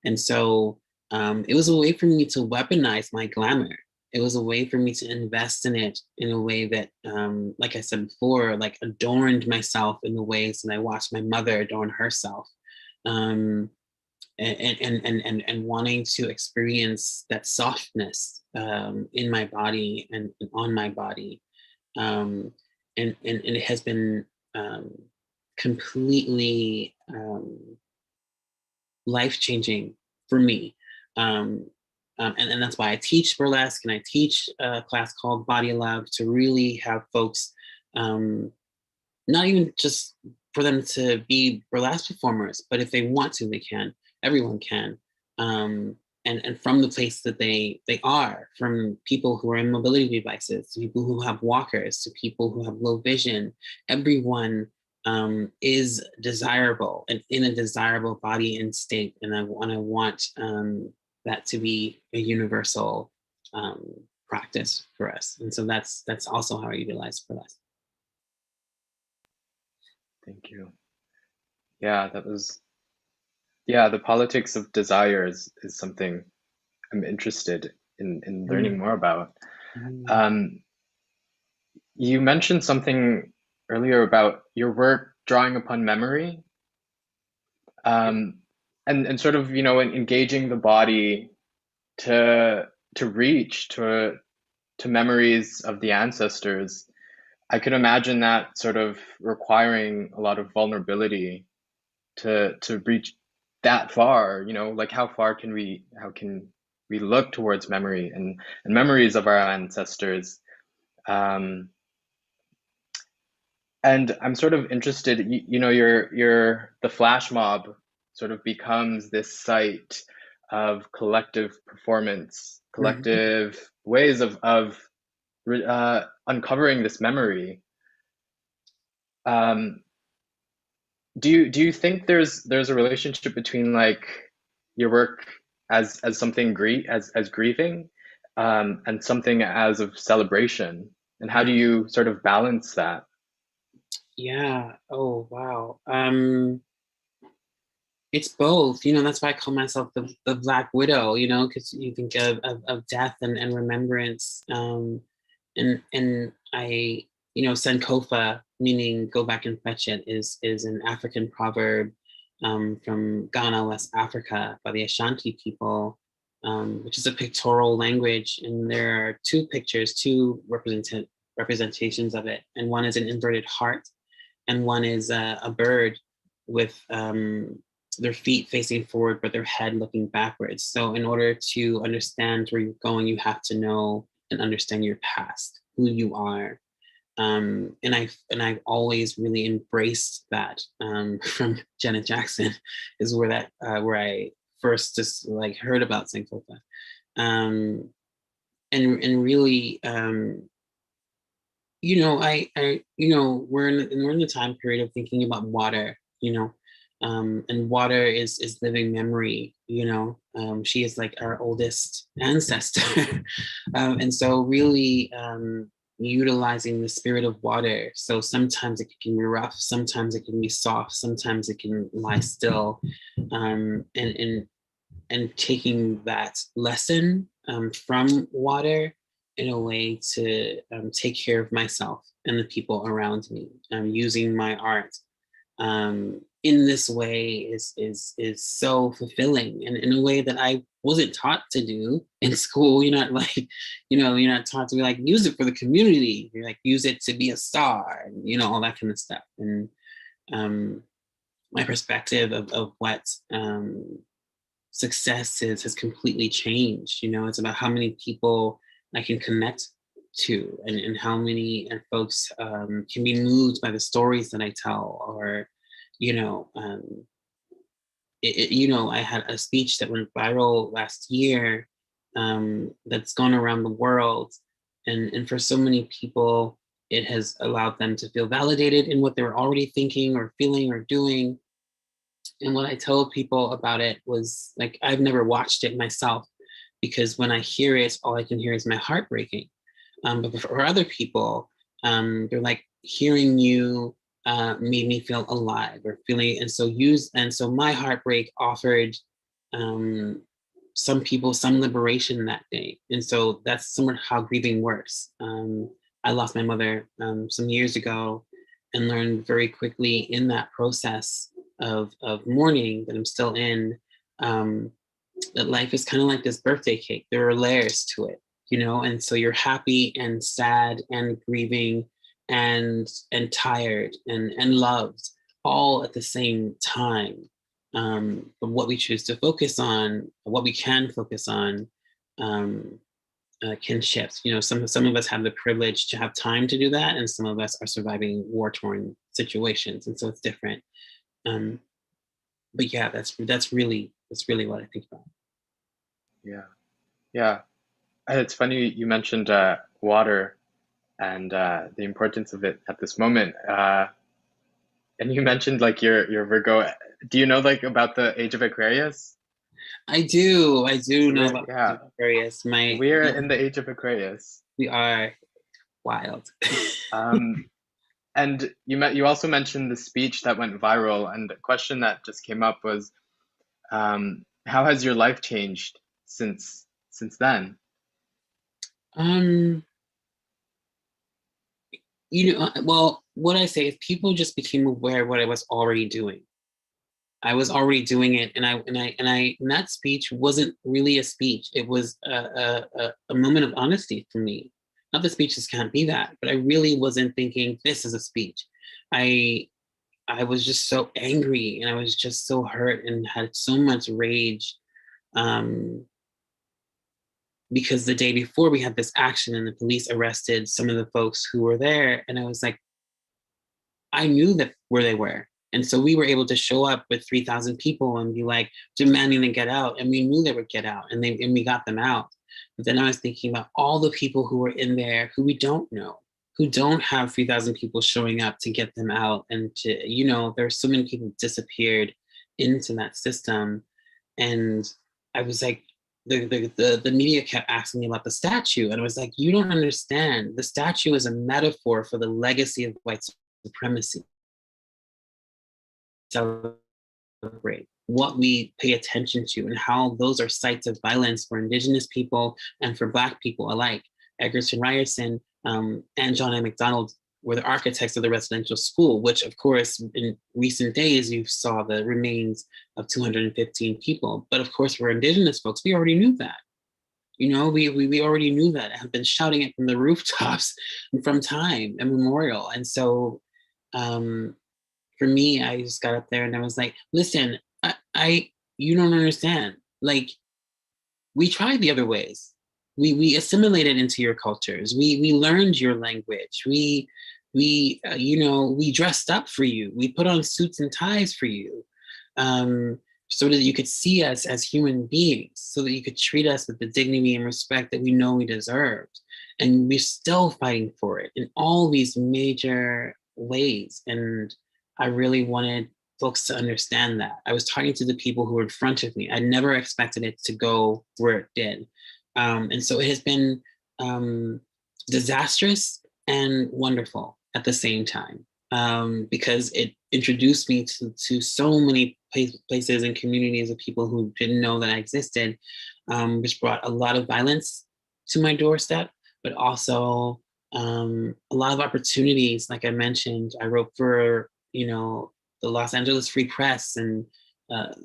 And so it was a way for me to weaponize my glamour. It was a way for me to invest in it in a way that, like I said before, like adorned myself in the ways that I watched my mother adorn herself. And wanting to experience that softness in my body and on my body. And it has been completely life-changing for me. And that's why I teach burlesque, and I teach a class called Body Love, to really have folks, not even just for them to be burlesque performers, but if they want to, they can. Everyone can. And from the place that they are, from people who are in mobility devices, to people who have walkers, to people who have low vision, everyone is desirable and in a desirable body and state. And I want that to be a universal practice for us. And so that's also how I utilize burlesque. Thank you. Yeah, the politics of desire is something I'm interested in learning more about. You mentioned something earlier about your work drawing upon memory, and sort of, you know, engaging the body to reach to memories of the ancestors. I could imagine that sort of requiring a lot of vulnerability to reach that far, you know, like how can we look towards memory and memories of our ancestors. And I'm sort of interested, you know, the flash mob sort of becomes this site of collective performance, collective ways of uncovering this memory. Do you think there's a relationship between like your work as something as grieving, and something as of celebration, and how do you sort of balance that? Yeah. Oh, wow. It's both, you know, that's why I call myself the Black Widow, you know, because you think of death and remembrance. And I, you know, Sankofa, meaning go back and fetch it, is an African proverb from Ghana, West Africa, by the Ashanti people, which is a pictorial language. And there are two representations of it. And one is an inverted heart, and one is a bird with their feet facing forward, but their head looking backwards. So in order to understand where you're going, you have to know and understand your past, who you are. And I've always really embraced that. From Janet Jackson is where I first just like heard about Sankofa. And really, you know, we're in the time period of thinking about water, you know, and water is living memory, you know. She is like our oldest ancestor. And so really utilizing the spirit of water. So sometimes it can be rough, sometimes it can be soft, sometimes it can lie still. And taking that lesson from water in a way to take care of myself and the people around me, using my art in this way is so fulfilling, and in a way that I wasn't taught to do in school. You're not like, you know, you're not taught to be like, use it for the community. You're like, use it to be a star, and you know, all that kind of stuff. And my perspective of what success has completely changed. You know, it's about how many people I can connect to, and how many folks can be moved by the stories that I tell. Or, you know, you know, I had a speech that went viral last year that's gone around the world, and for so many people, it has allowed them to feel validated in what they were already thinking or feeling or doing. And what I told people about it was like, I've never watched it myself, because when I hear it, all I can hear is my heart breaking. But for other people, they're like, hearing you made me feel alive or feeling. And so my heartbreak offered some people some liberation that day. And so that's somewhat how grieving works. I lost my mother some years ago, and learned very quickly in that process of mourning that I'm still in, that life is kind of like this birthday cake. There are layers to it, you know, and so you're happy and sad and grieving and tired and loved all at the same time. But what we choose to focus on, what we can focus on, can shift. You know, some of us have the privilege to have time to do that, and some of us are surviving war-torn situations, and so it's different. But yeah, that's really what I think about. Yeah. It's funny you mentioned water and the importance of it at this moment. And you mentioned like your Virgo. Do you know like about the age of Aquarius? I do know about Yeah. Aquarius. We're in the age of Aquarius. We are wild. And you also mentioned the speech that went viral, and the question that just came up was, how has your life changed since then? You know, well, what I say is people just became aware of what I was already doing. I was already doing it, and that speech wasn't really a speech. It was a moment of honesty for me. Not that speeches can't be that, but I really wasn't thinking this is a speech. I was just so angry, and I was just so hurt and had so much rage, because the day before we had this action and the police arrested some of the folks who were there, and I was like, I knew that where they were. And so we were able to show up with 3,000 people and be like demanding to get out, and we knew they would get out, and we got them out. But then I was thinking about all the people who were in there who we don't know, who don't have 3,000 people showing up to get them out. And to, you know, there are so many people disappeared into that system. And I was like, the media kept asking me about the statue. And I was like, you don't understand. The statue is a metaphor for the legacy of white supremacy. Celebrate what we pay attention to and how those are sites of violence for Indigenous people and for Black people alike. Egerton Ryerson and John A. MacDonald were the architects of the residential school, which of course in recent days you saw the remains of 215 people. But of course for Indigenous folks, we already knew that. You know, we already knew that. I have been shouting it from the rooftops from time immemorial. And so for me, I just got up there and I was like, listen, you don't understand. Like, we tried the other ways. We assimilated into your cultures. We learned your language. We you know, we dressed up for you. We put on suits and ties for you. so that you could see us as human beings, so that you could treat us with the dignity and respect that we know we deserved. And we're still fighting for it in all these major ways. And I really wanted folks to understand that. I was talking to the people who were in front of me. I never expected it to go where it did. And so it has been disastrous and wonderful at the same time, because it introduced me to so many places and communities of people who didn't know that I existed, which brought a lot of violence to my doorstep, but also a lot of opportunities. Like I mentioned, I wrote for, the Los Angeles Free Press and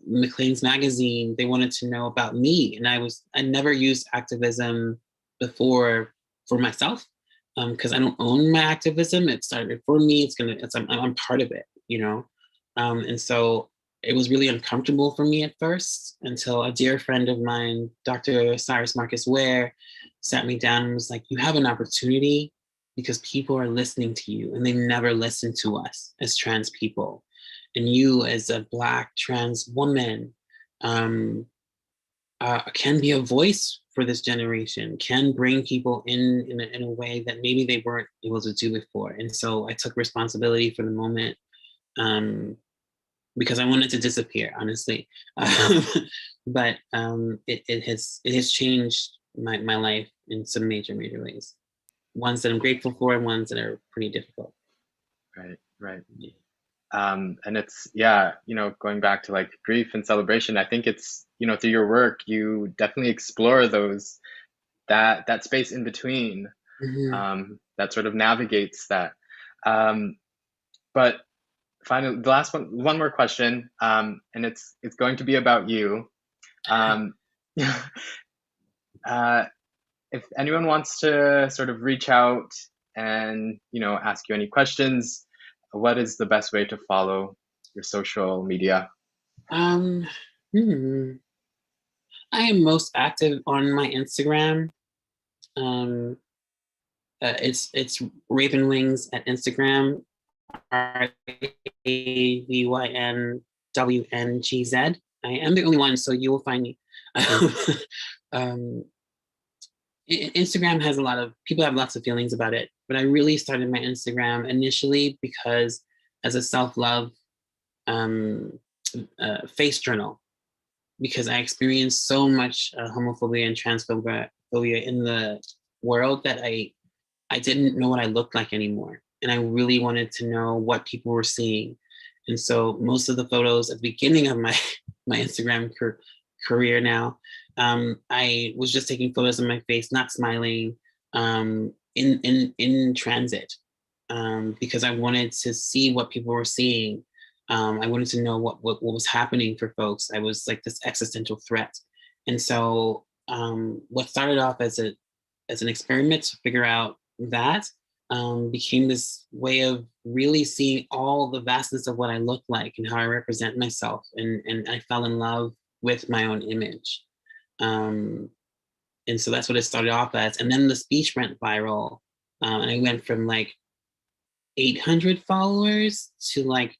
Maclean's magazine. They wanted to know about me, and I never used activism before for myself, because I don't own my activism. It started for me. I'm part of it, and so it was really uncomfortable for me at first, until a dear friend of mine, Dr. Cyrus Marcus Ware, sat me down and was like, you have an opportunity because people are listening to you, and they never listen to us as trans people. And you, as a Black trans woman, can be a voice for this generation, can bring people in a way that maybe they weren't able to do before. And so I took responsibility for the moment, because I wanted to disappear, honestly. But it has changed my life in some major ways. Ones that I'm grateful for, and ones that are pretty difficult. Right. And it's, going back to like grief and celebration, I think it's, through your work, you definitely explore that space in between, that sort of navigates that. But finally, the last one more question, and it's going to be about you. If anyone wants to sort of reach out and, ask you any questions, what is the best way to follow your social media? I am most active on my Instagram. It's Raven Wings at Instagram, RAVYNWNGZ. I am the only one, so you will find me. Instagram has people have lots of feelings about it, but I really started my Instagram initially because as a self-love face journal, because I experienced so much homophobia and transphobia in the world that I didn't know what I looked like anymore. And I really wanted to know what people were seeing. And so most of the photos at the beginning of my Instagram career now, I was just taking photos of my face, not smiling, in transit, because I wanted to see what people were seeing. I wanted to know what was happening for folks. I was like this existential threat. And so what started off as an experiment to figure out that became this way of really seeing all the vastness of what I look like and how I represent myself. And I fell in love with my own image. And so that's what it started off as. And then the speech went viral. And I went from like 800 followers to like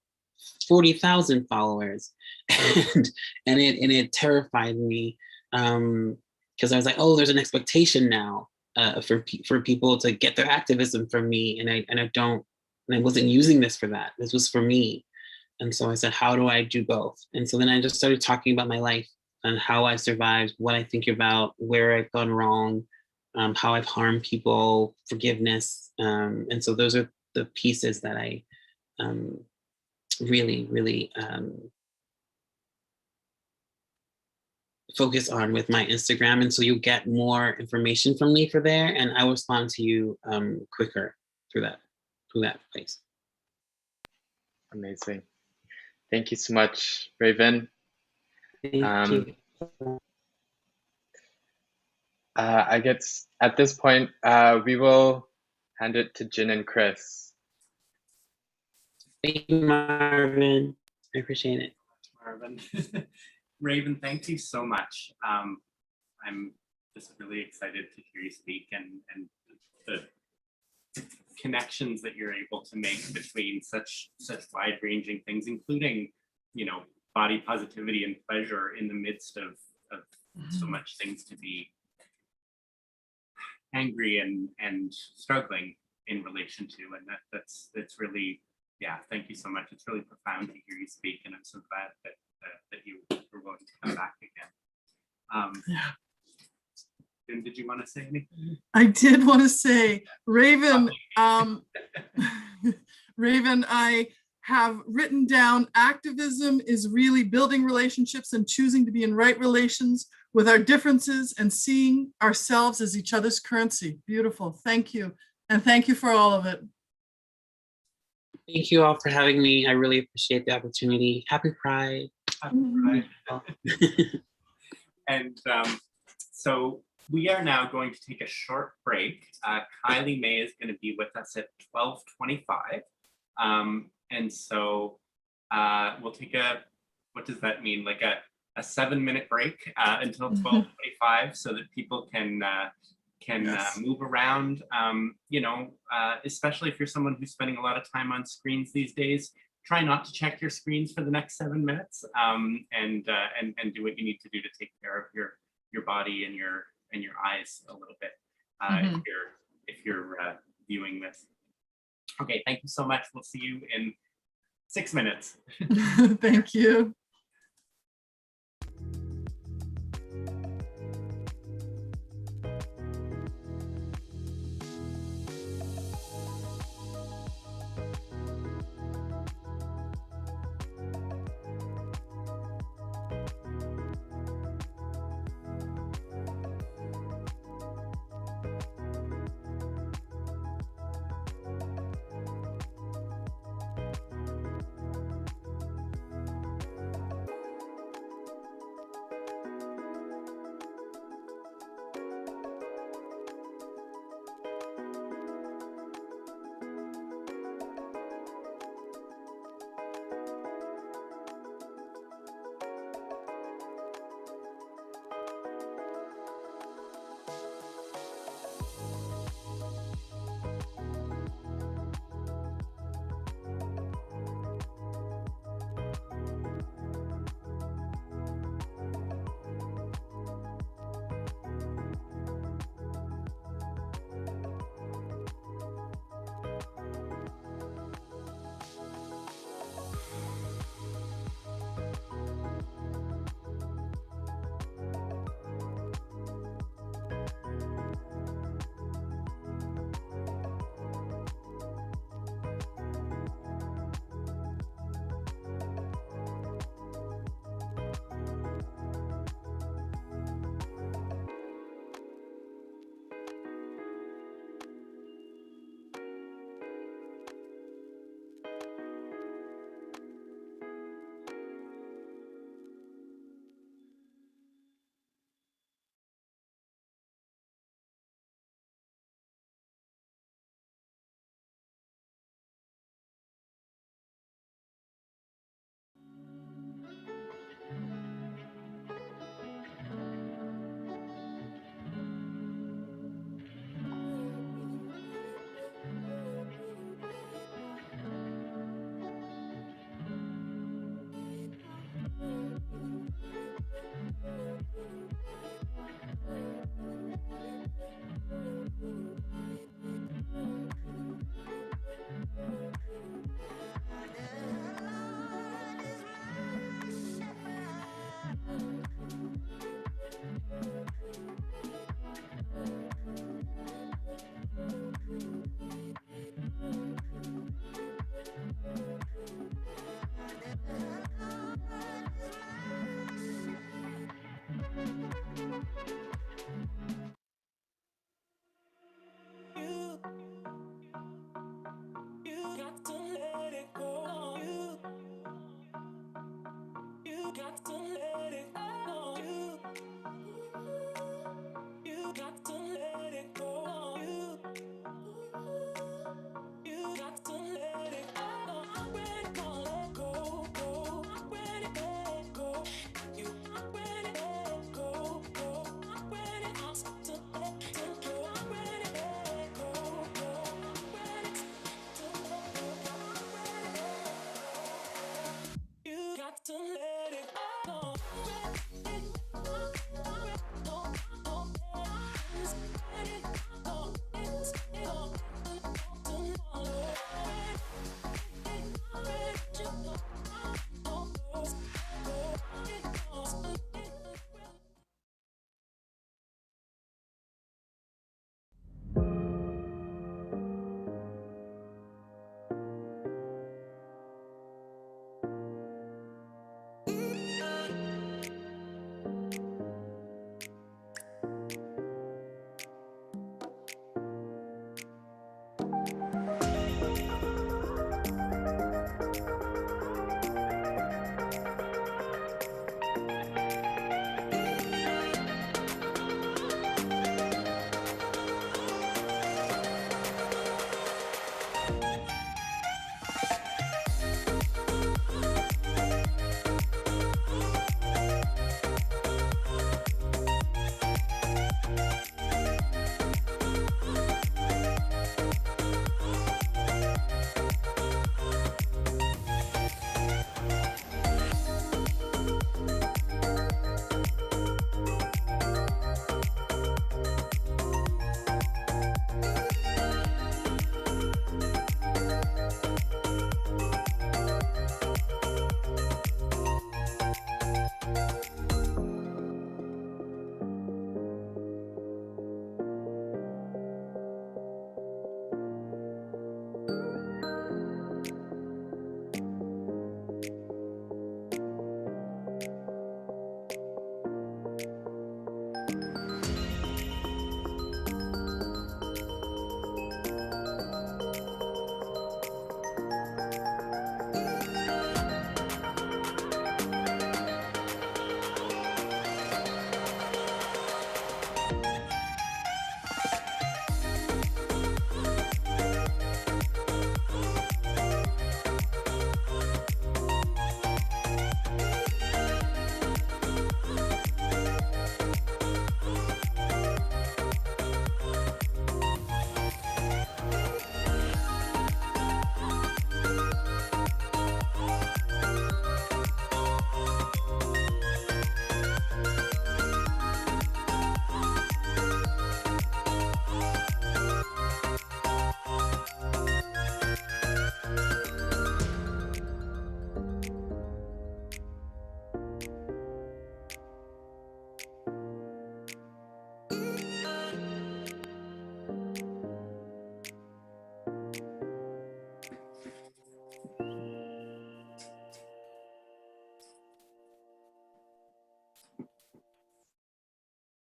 40,000 followers. And it terrified me, because I was like, oh, there's an expectation now for people to get their activism from me. And I wasn't using this for that. This was for me. And so I said, how do I do both? And so then I just started talking about my life and how I survived, what I think about, where I've gone wrong, how I've harmed people, forgiveness. And so those are the pieces that I really focus on with my Instagram. And so you'll get more information from me for there, and I will respond to you quicker through that place. Amazing. Thank you so much, Raven. Thank you. I guess at this point, we will hand it to Jin and Chris. Thank you, Marvin. I appreciate it. Marvin. Raven, thank you so much. I'm just really excited to hear you speak and the connections that you're able to make between such wide-ranging things, including, body positivity and pleasure in the midst of so much things to be angry and struggling in relation to. And that's really, yeah, thank you so much. It's really profound to hear you speak, and I'm so glad that you were willing to come back again. Yeah. And did you want to say anything? I did want to say, Raven, Raven, I have written down activism is really building relationships and choosing to be in right relations with our differences and seeing ourselves as each other's currency. Beautiful. Thank you. And thank you for all of it. Thank you all for having me. I really appreciate the opportunity. Happy Pride. Happy Pride. And so we are now going to take a short break. Kylie May is going to be with us at 12:25. And so we'll take what does that mean? Like a 7-minute break until 12:25, so that people can move around. Especially if you're someone who's spending a lot of time on screens these days, try not to check your screens for the next 7 minutes, and do what you need to do to take care of your body and your eyes a little bit if you're viewing this. Okay, thank you so much. We'll see you in 6 minutes. Thank you.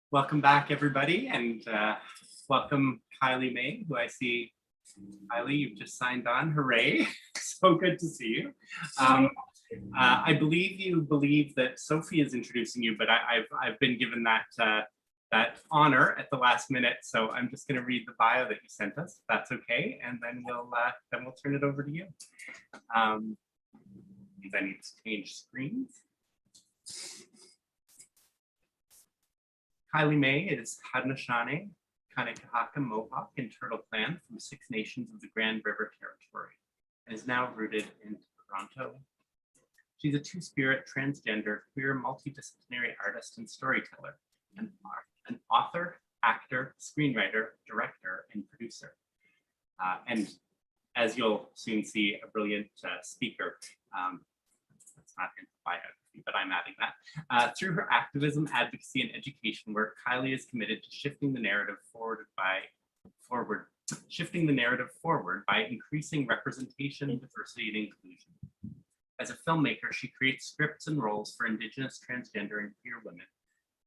Welcome back, everybody, and welcome Kylie May, who I see. Kylie, you've just signed on. Hooray! So good to see you. I believe you believe that Sophie is introducing you, but I've been given that honor at the last minute, so I'm just going to read the bio that you sent us. If that's okay, and then we'll turn it over to you. I need to change screens. Kylie May is Haudenosaunee, Kanekahaka Mohawk and Turtle Clan from 6 nations of the Grand River Territory, and is now rooted in Toronto. She's a two-spirit, transgender, queer, multidisciplinary artist and storyteller, an author, actor, screenwriter, director, and producer. And as you'll soon see, a brilliant speaker. That's not in the biography, but I'm adding that. Through her activism, advocacy, and education work, Kylie is committed to shifting the narrative forward by increasing representation, diversity, and inclusion. As a filmmaker, she creates scripts and roles for Indigenous, transgender, and queer women,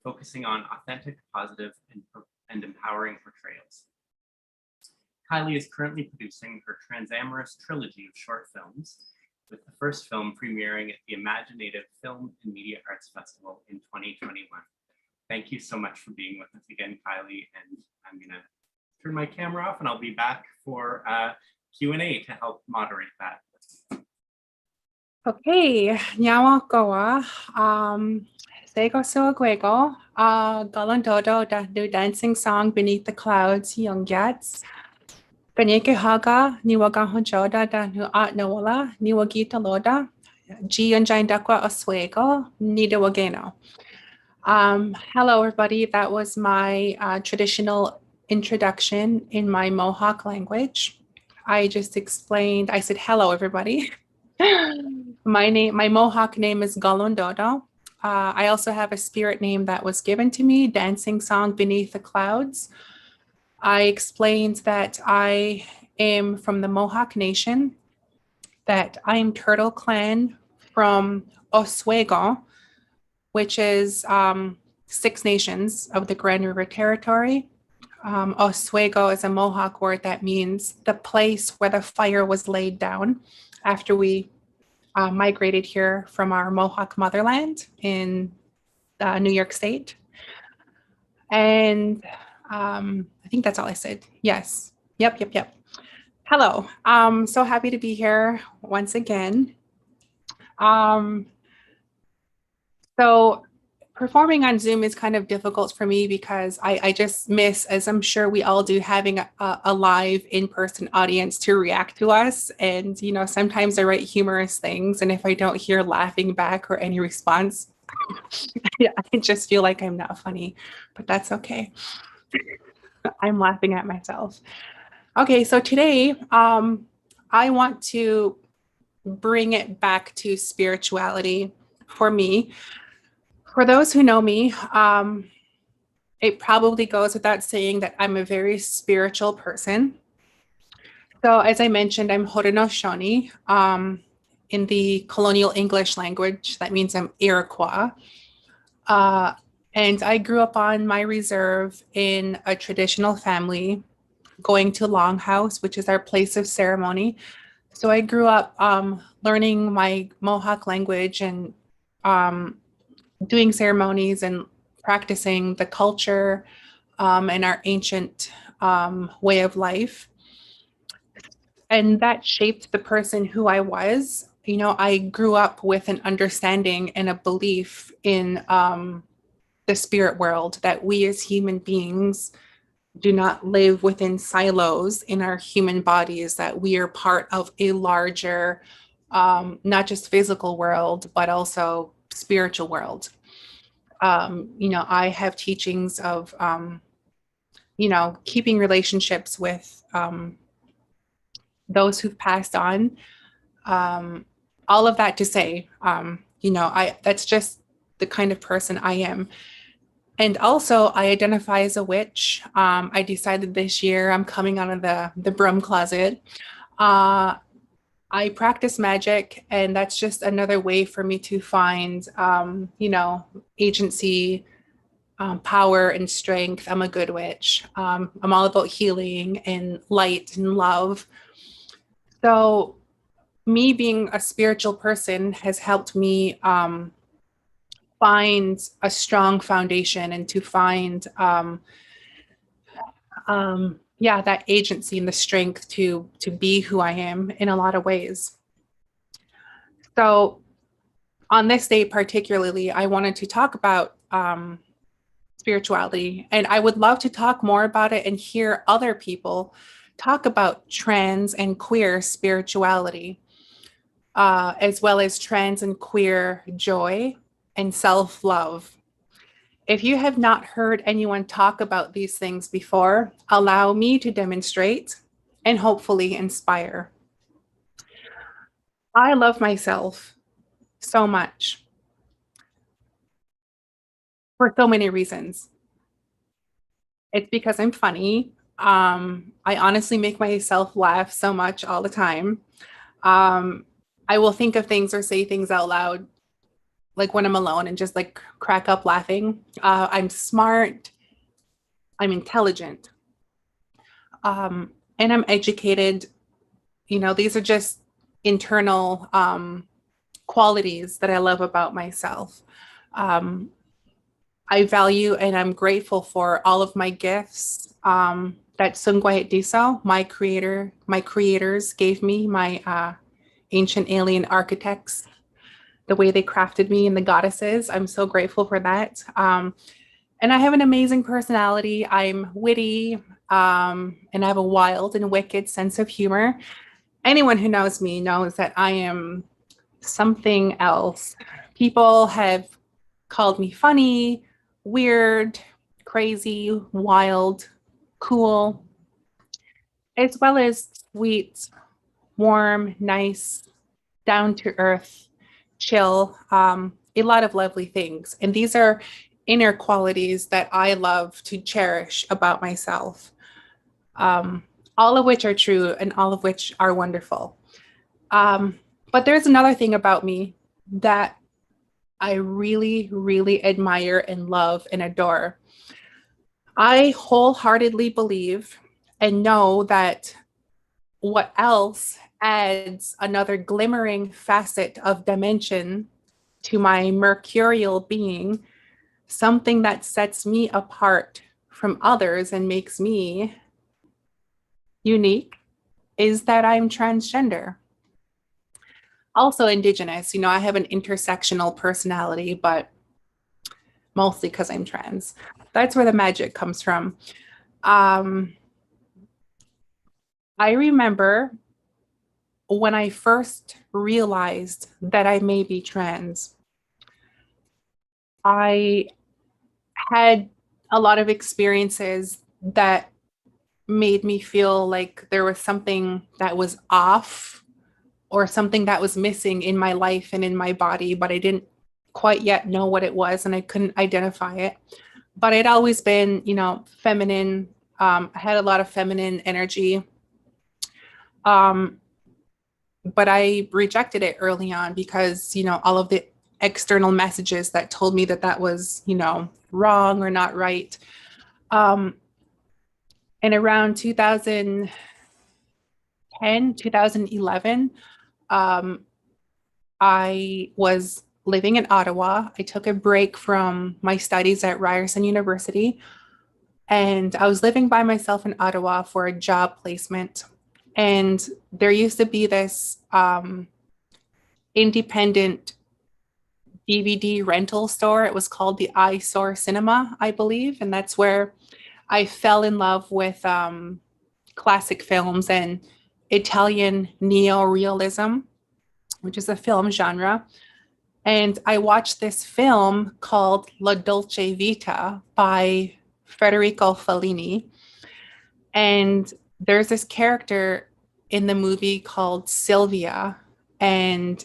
focusing on authentic, positive, and empowering portrayals. Kylie is currently producing her transamorous trilogy of short films, with the first film premiering at the Imaginative Film and Media Arts Festival in 2021. Thank you so much for being with us again, Kylie, and I'm gonna turn my camera off and I'll be back for Q&A to help moderate that. Okay, nyawa koa. Sego suaguego. Galandodo da do dancing song beneath the clouds, young jets. Beneke haga, niwaga honjoda da nu at noala, niwagita loda. G and Jaindakwa Oswego, Nida Wageno. Hello, everybody. That was my traditional introduction in my Mohawk language. I just explained, I said, hello, everybody. My Mohawk name is Galondodo. I also have a spirit name that was given to me, Dancing Song Beneath the Clouds. I explained that I am from the Mohawk Nation, that I am Turtle Clan from Oswego, which is 6 nations of the Grand River Territory. Oswego is a Mohawk word that means the place where the fire was laid down after we migrated here from our Mohawk motherland in New York State. And I think that's all I said. Yes. Yep. Hello. So happy to be here once again. So performing on Zoom is kind of difficult for me because I just miss, as I'm sure we all do, having a live in-person audience to react to us. And, you know, sometimes I write humorous things, and if I don't hear laughing back or any response, I just feel like I'm not funny, but that's okay. I'm laughing at myself. Okay, so today I want to bring it back to spirituality for me. For those who know me, it probably goes without saying that I'm a very spiritual person. So as I mentioned, I'm Haudenosaunee. In the colonial English language, that means I'm Iroquois. And I grew up on my reserve in a traditional family, going to Longhouse, which is our place of ceremony. So I grew up learning my Mohawk language and doing ceremonies and practicing the culture and our ancient way of life. And that shaped the person who I was. You know, I grew up with an understanding and a belief in the spirit world, that we as human beings do not live within silos in our human bodies, that we are part of a larger, not just physical world, but also spiritual world. You know, I have teachings of, you know, keeping relationships with those who've passed on. All of that to say, you know, that's just the kind of person I am. And also I identify as a witch. I decided this year I'm coming out of the broom closet. I practice magic, and that's just another way for me to find, you know, agency, power and strength. I'm a good witch. I'm all about healing and light and love. So me being a spiritual person has helped me find a strong foundation and to find that agency and the strength to be who I am in a lot of ways. So on this day particularly, I wanted to talk about spirituality, and I would love to talk more about it and hear other people talk about trans and queer spirituality, as well as trans and queer joy and self-love. If you have not heard anyone talk about these things before, allow me to demonstrate and hopefully inspire. I love myself so much for so many reasons. It's because I'm funny. I honestly make myself laugh so much all the time. I will think of things or say things out loud, like when I'm alone, and just like crack up laughing. I'm smart. I'm intelligent. And I'm educated. These are just internal qualities that I love about myself. I value and I'm grateful for all of my gifts that Sungwai Diso, my creators gave me, my ancient alien architects, the way they crafted me and the goddesses. I'm so grateful for that. And I have an amazing personality. I'm witty, and I have a wild and wicked sense of humor. Anyone who knows me knows that I am something else. People have called me funny, weird, crazy, wild, cool, as well as sweet, warm, nice, down to earth, chill, a lot of lovely things. And these are inner qualities that I love to cherish about myself, all of which are true and all of which are wonderful. But there's another thing about me that I really, really admire and love and adore. I wholeheartedly believe and know that what else adds another glimmering facet of dimension to my mercurial being, something that sets me apart from others and makes me unique, is that I'm transgender. Also Indigenous. I have an intersectional personality, but mostly because I'm trans. That's where the magic comes from. I remember when I first realized that I may be trans, I had a lot of experiences that made me feel like there was something that was off or something that was missing in my life and in my body, but I didn't quite yet know what it was and I couldn't identify it. But I'd always been, feminine. I had a lot of feminine energy. But I rejected it early on because, all of the external messages that told me that that was, wrong or not right. And around 2010, 2011, I was living in Ottawa. I took a break from my studies at Ryerson University, and I was living by myself in Ottawa for a job placement. And there used to be this independent DVD rental store. It was called the Eyesore Cinema, I believe. And that's where I fell in love with classic films and Italian neo-realism, which is a film genre. And I watched this film called La Dolce Vita by Federico Fellini. And there's this character in the movie called Sylvia, and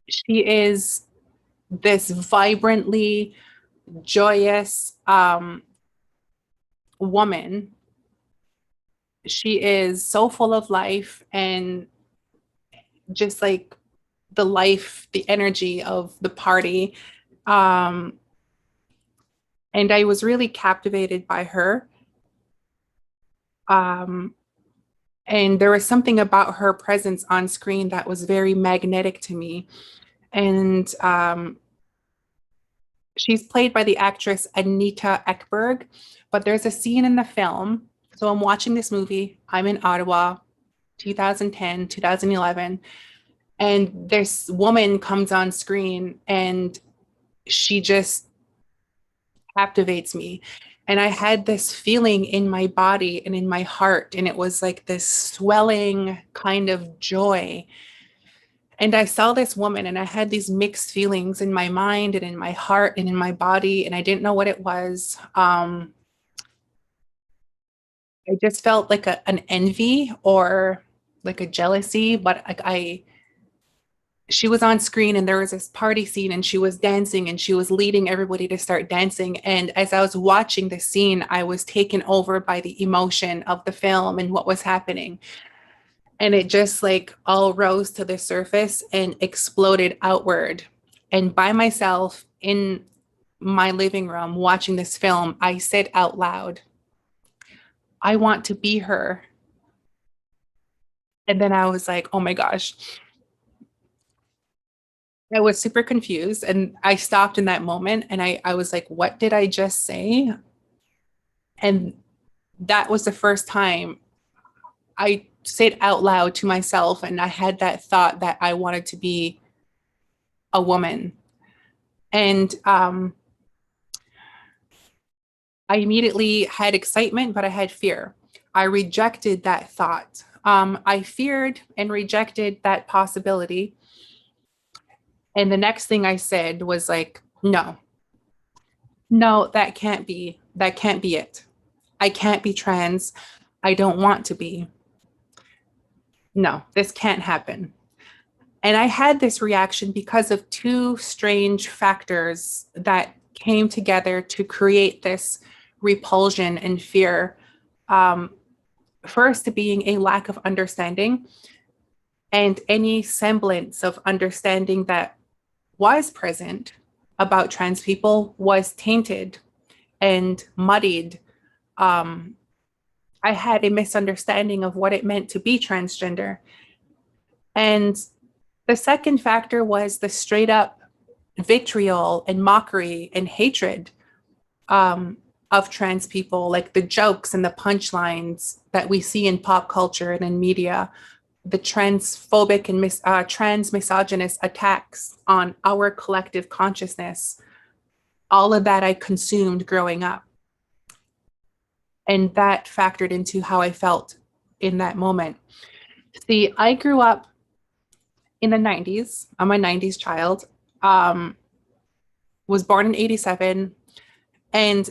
she is this vibrantly joyous woman. She is so full of life and just like the life, the energy of the party. And I was really captivated by her. And there was something about her presence on screen that was very magnetic to me. And she's played by the actress Anita Ekberg, but there's a scene in the film. So I'm watching this movie. I'm in Ottawa, 2010, 2011. And this woman comes on screen and she just captivates me. And I had this feeling in my body and in my heart, and it was like this swelling kind of joy. And I saw this woman and I had these mixed feelings in my mind and in my heart and in my body, and I didn't know what it was. I just felt like an envy or like a jealousy, but she was on screen and there was this party scene and she was dancing and she was leading everybody to start dancing. And as I was watching the scene, I was taken over by the emotion of the film and what was happening. And it just like all rose to the surface and exploded outward. And by myself in my living room watching this film, I said out loud, I want to be her. And then I was like, oh my gosh. I was super confused and I stopped in that moment and I was like, what did I just say? And that was the first time I said out loud to myself and I had that thought that I wanted to be a woman. And I immediately had excitement, but I had fear. I rejected that thought. I feared and rejected that possibility. And the next thing I said was like, no, that can't be it. I can't be trans. I don't want to be. No, this can't happen. And I had this reaction because of two strange factors that came together to create this repulsion and fear. First, being a lack of understanding and any semblance of understanding that was present about trans people was tainted and muddied. I had a misunderstanding of what it meant to be transgender. And the second factor was the straight up vitriol and mockery and hatred of trans people, like the jokes and the punchlines that we see in pop culture and in media, the transphobic and trans misogynist attacks on our collective consciousness. All of that I consumed growing up. And that factored into how I felt in that moment. See, I grew up in the 90s. I'm a 90s child. Was born in 87. And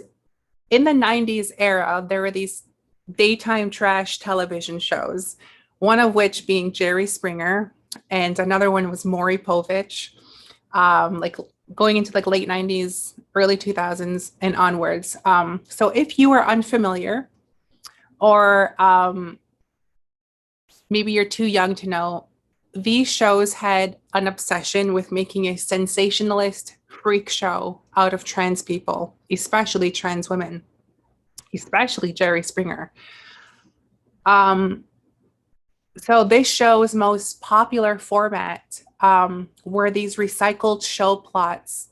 in the 90s era, there were these daytime trash television shows, one of which being Jerry Springer, and another one was Maury Povich, like going into like late 90s, early 2000s and onwards. So if you are unfamiliar or maybe you're too young to know, these shows had an obsession with making a sensationalist freak show out of trans people, especially trans women, especially Jerry Springer. So this show's most popular format were these recycled show plots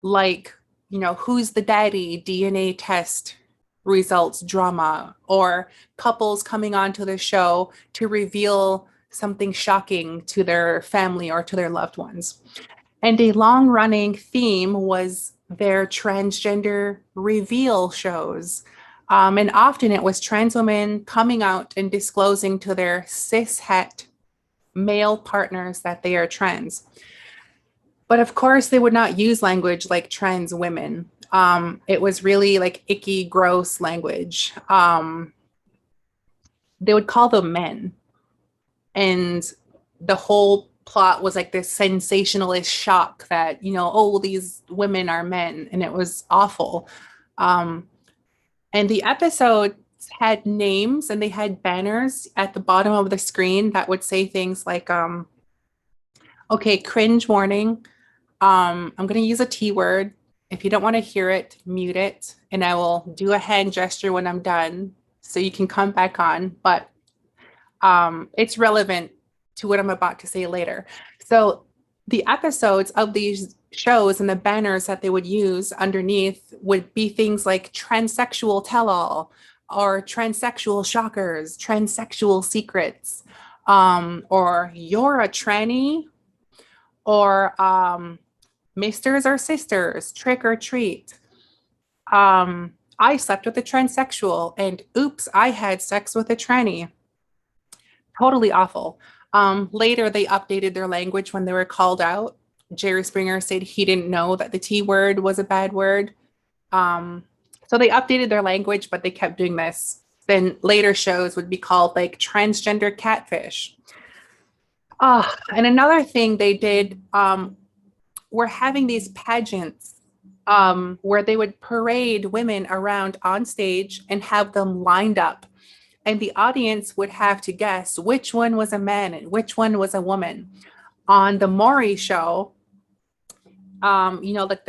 like, you know, who's the daddy, DNA test results drama, or couples coming onto the show to reveal something shocking to their family or to their loved ones. And a long-running theme was their transgender reveal shows. And often it was trans women coming out and disclosing to their cis-het male partners that they are trans. But of course, they would not use language like trans women. It was really like icky, gross language. They would call them men. And the whole plot was like this sensationalist shock that, you know, oh, these women are men. And it was awful. And the episodes had names and they had banners at the bottom of the screen that would say things like, okay, cringe warning. I'm going to use a T word. If you don't want to hear it, mute it, and I will do a hand gesture when I'm done so you can come back on. But it's relevant to what I'm about to say later. So the episodes of these shows and the banners that they would use underneath would be things like transsexual tell-all or transsexual shockers, transsexual secrets, or you're a tranny, or misters or sisters, trick or treat. I slept with a transsexual, and oops, I had sex with a tranny. Totally awful. Later, they updated their language when they were called out. Jerry Springer said he didn't know that the T word was a bad word. So they updated their language, but they kept doing this. Then later shows would be called like transgender catfish. And another thing they did, were having these pageants where they would parade women around on stage and have them lined up. And the audience would have to guess which one was a man and which one was a woman. On the Maury show, like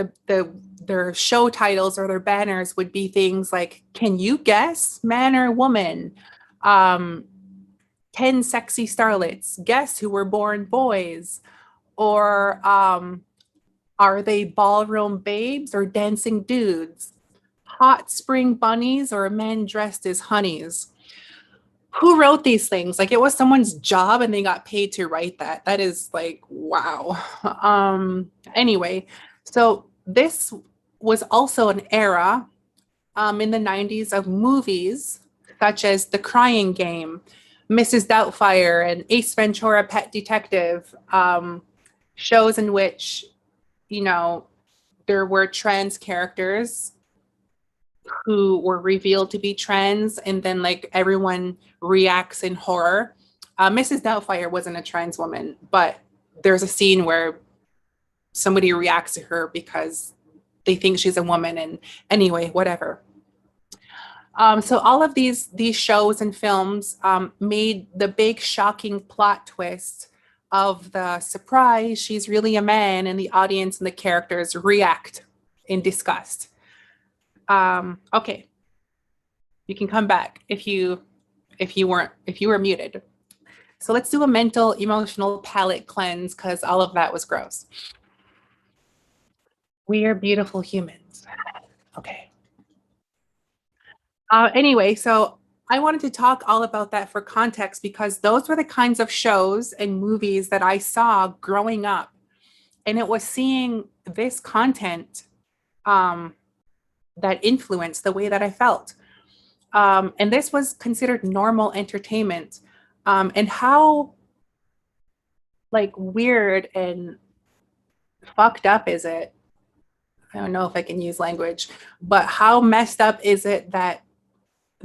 their show titles or their banners would be things like, can you guess man or woman? 10 sexy starlets, guess who were born boys? Or are they ballroom babes or dancing dudes? Hot spring bunnies or men dressed as honeys? Who wrote these things? Like, it was someone's job and they got paid to write that. That is like, wow. Anyway, so this was also an era in the 90s of movies such as The Crying Game, Mrs. Doubtfire, and Ace Ventura: Pet Detective, shows in which, there were trans characters who were revealed to be trans, and then like everyone reacts in horror. Mrs. Doubtfire wasn't a trans woman, but there's a scene where somebody reacts to her because they think she's a woman, and anyway, whatever. So all of these shows and films made the big shocking plot twist of the surprise, she's really a man, and the audience and the characters react in disgust. Okay, you can come back if you were muted. So let's do a mental, emotional palate cleanse, because all of that was gross. We are beautiful humans. Okay. Anyway, so I wanted to talk all about that for context, because those were the kinds of shows and movies that I saw growing up. And it was seeing this content that influenced the way that I felt. And this was considered normal entertainment. And how like weird and fucked up is it? I don't know if I can use language, but how messed up is it that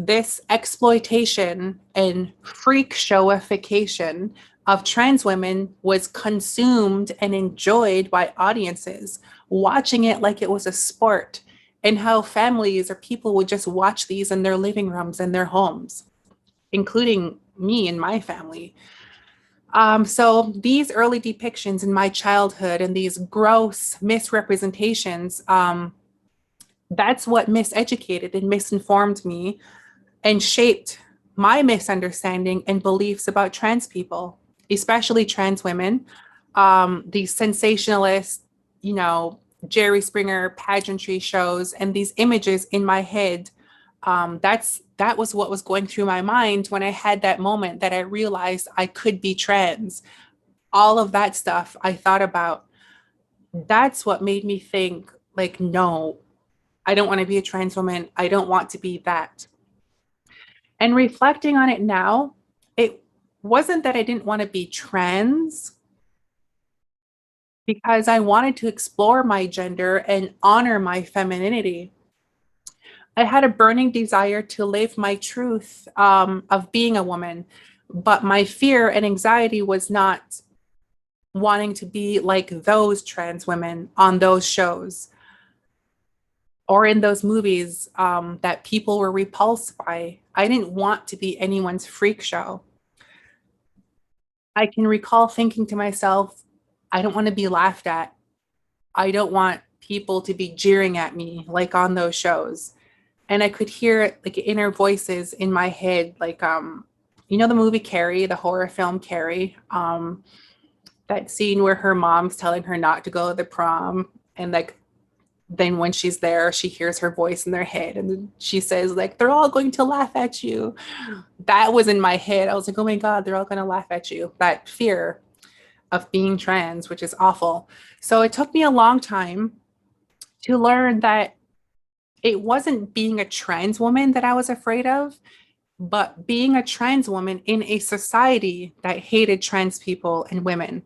this exploitation and freak showification of trans women was consumed and enjoyed by audiences, watching it like it was a sport, and how families or people would just watch these in their living rooms and their homes, including me and my family. So these early depictions in my childhood and these gross misrepresentations, that's what miseducated and misinformed me and shaped my misunderstanding and beliefs about trans people, especially trans women. These sensationalist, Jerry Springer pageantry shows and these images in my head, that was what was going through my mind when I had that moment that I realized I could be trans. All of that stuff I thought about, that's what made me think like, no, I don't want to be a trans woman. I don't want to be that. And reflecting on it now, it wasn't that I didn't want to be trans, because I wanted to explore my gender and honor my femininity. I had a burning desire to live my truth of being a woman, but my fear and anxiety was not wanting to be like those trans women on those shows or in those movies that people were repulsed by. I didn't want to be anyone's freak show. I can recall thinking to myself, I don't want to be laughed at. I don't want people to be jeering at me, like on those shows. And I could hear like inner voices in my head, like, you know, the movie Carrie, the horror film Carrie, that scene where her mom's telling her not to go to the prom. And like, then when she's there, she hears her voice in their head. And then she says like, they're all going to laugh at you. That was in my head. I was like, oh my God, they're all going to laugh at you. That fear of being trans, which is awful. So it took me a long time to learn that it wasn't being a trans woman that I was afraid of, but being a trans woman in a society that hated trans people and women.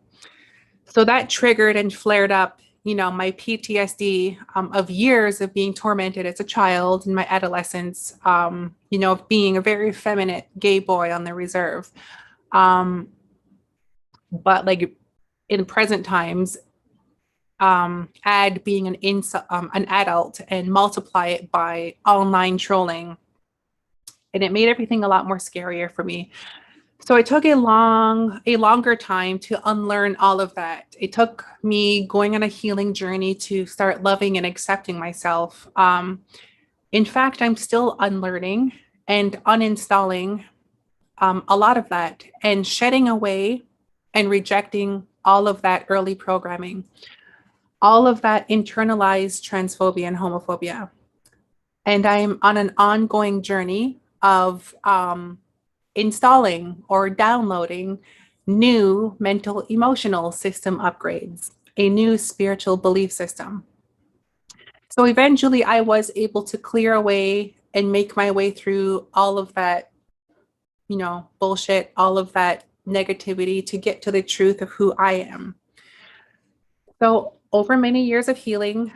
So that triggered and flared up, you know, my PTSD of years of being tormented as a child in my adolescence, you know, of being a very effeminate gay boy on the reserve. But like in present times, add being an adult and multiply it by online trolling. And it made everything a lot more scarier for me. So it took a longer time to unlearn all of that. It took me going on a healing journey to start loving and accepting myself. In fact, I'm still unlearning and uninstalling a lot of that and shedding away and rejecting all of that early programming, all of that internalized transphobia and homophobia. And I'm on an ongoing journey of installing or downloading new mental emotional system upgrades, a new spiritual belief system. So eventually I was able to clear away and make my way through all of that, you know, bullshit, all of that negativity to get to the truth of who I am. So over many years of healing,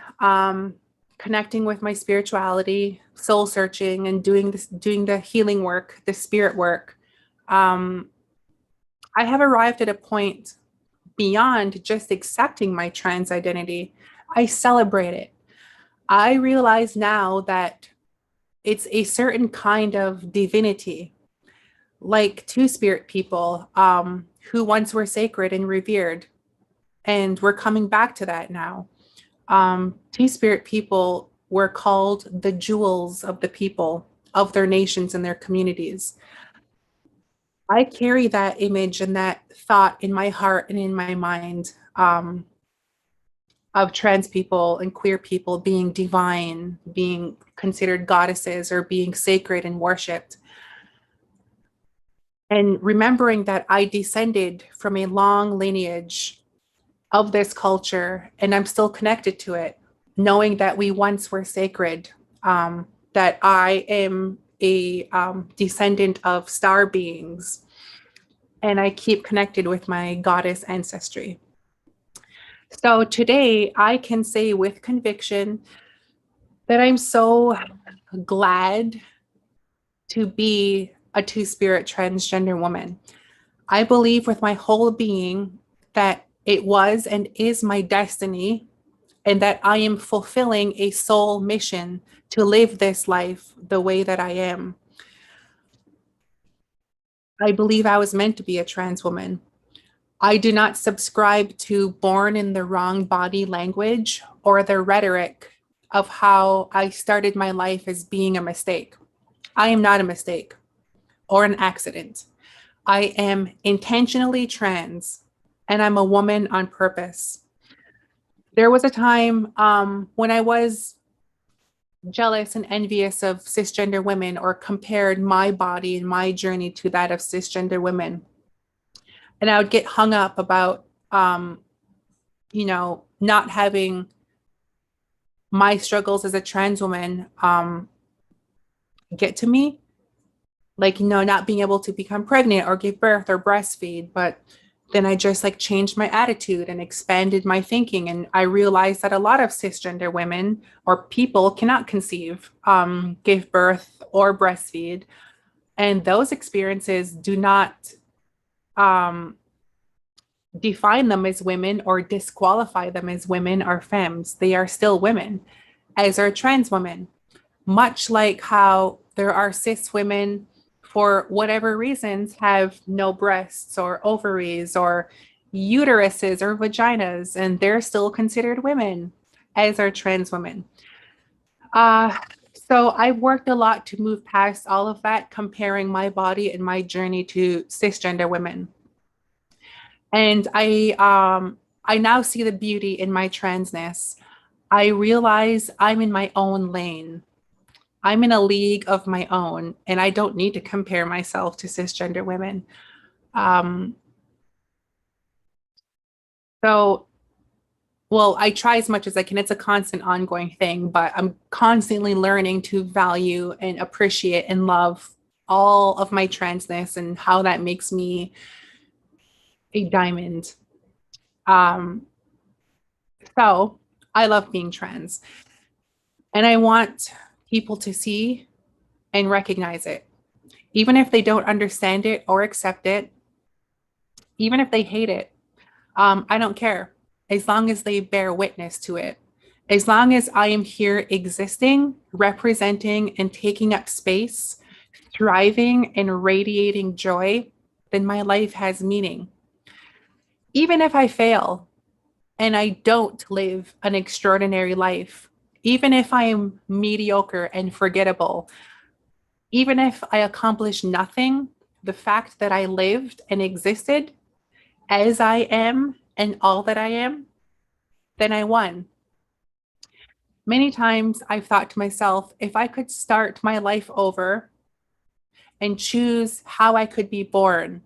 connecting with my spirituality, soul searching, and doing the healing work, the spirit work, I have arrived at a point beyond just accepting my trans identity. I celebrate it. I realize now that it's a certain kind of divinity, like two-spirit people who once were sacred and revered, and we're coming back to that now. Two-spirit people were called the jewels of the people, of their nations and their communities. I carry that image and that thought in my heart and in my mind of trans people and queer people being divine, being considered goddesses, or being sacred and worshipped. And remembering that I descended from a long lineage of this culture, and I'm still connected to it, knowing that we once were sacred, that I am a descendant of star beings, and I keep connected with my goddess ancestry. So today I can say with conviction that I'm so glad to be a two-spirit transgender woman. I believe with my whole being that it was and is my destiny, and that I am fulfilling a soul mission to live this life the way that I am. I believe I was meant to be a trans woman. I do not subscribe to born in the wrong body language or the rhetoric of how I started my life as being a mistake. I am not a mistake or an accident. I am intentionally trans, and I'm a woman on purpose. There was a time when I was jealous and envious of cisgender women, or compared my body and my journey to that of cisgender women. And I would get hung up about, you know, not having my struggles as a trans woman get to me. Like, you know, not being able to become pregnant or give birth or breastfeed. But then I just like changed my attitude and expanded my thinking. And I realized that a lot of cisgender women or people cannot conceive, give birth or breastfeed. And those experiences do not define them as women or disqualify them as women or femmes. They are still women, as are trans women. Much like how there are cis women, for whatever reasons, have no breasts or ovaries or uteruses or vaginas, and they're still considered women. as are trans women. So I've worked a lot to move past all of that, comparing my body and my journey to cisgender women. And I now see the beauty in my transness. I realize I'm in my own lane. I'm in a league of my own, and I don't need to compare myself to cisgender women. Well, I try as much as I can. It's a constant ongoing thing, but I'm constantly learning to value and appreciate and love all of my transness and how that makes me a diamond. So I love being trans, and I want people to see and recognize it, even if they don't understand it or accept it, even if they hate it. I don't care, as long as they bear witness to it. As long as I am here existing, representing, and taking up space, thriving and radiating joy, then my life has meaning. Even if I fail and I don't live an extraordinary life, even if I am mediocre and forgettable, even if I accomplish nothing, the fact that I lived and existed as I am and all that I am, then I won. Many times I've thought to myself, if I could start my life over and choose how I could be born,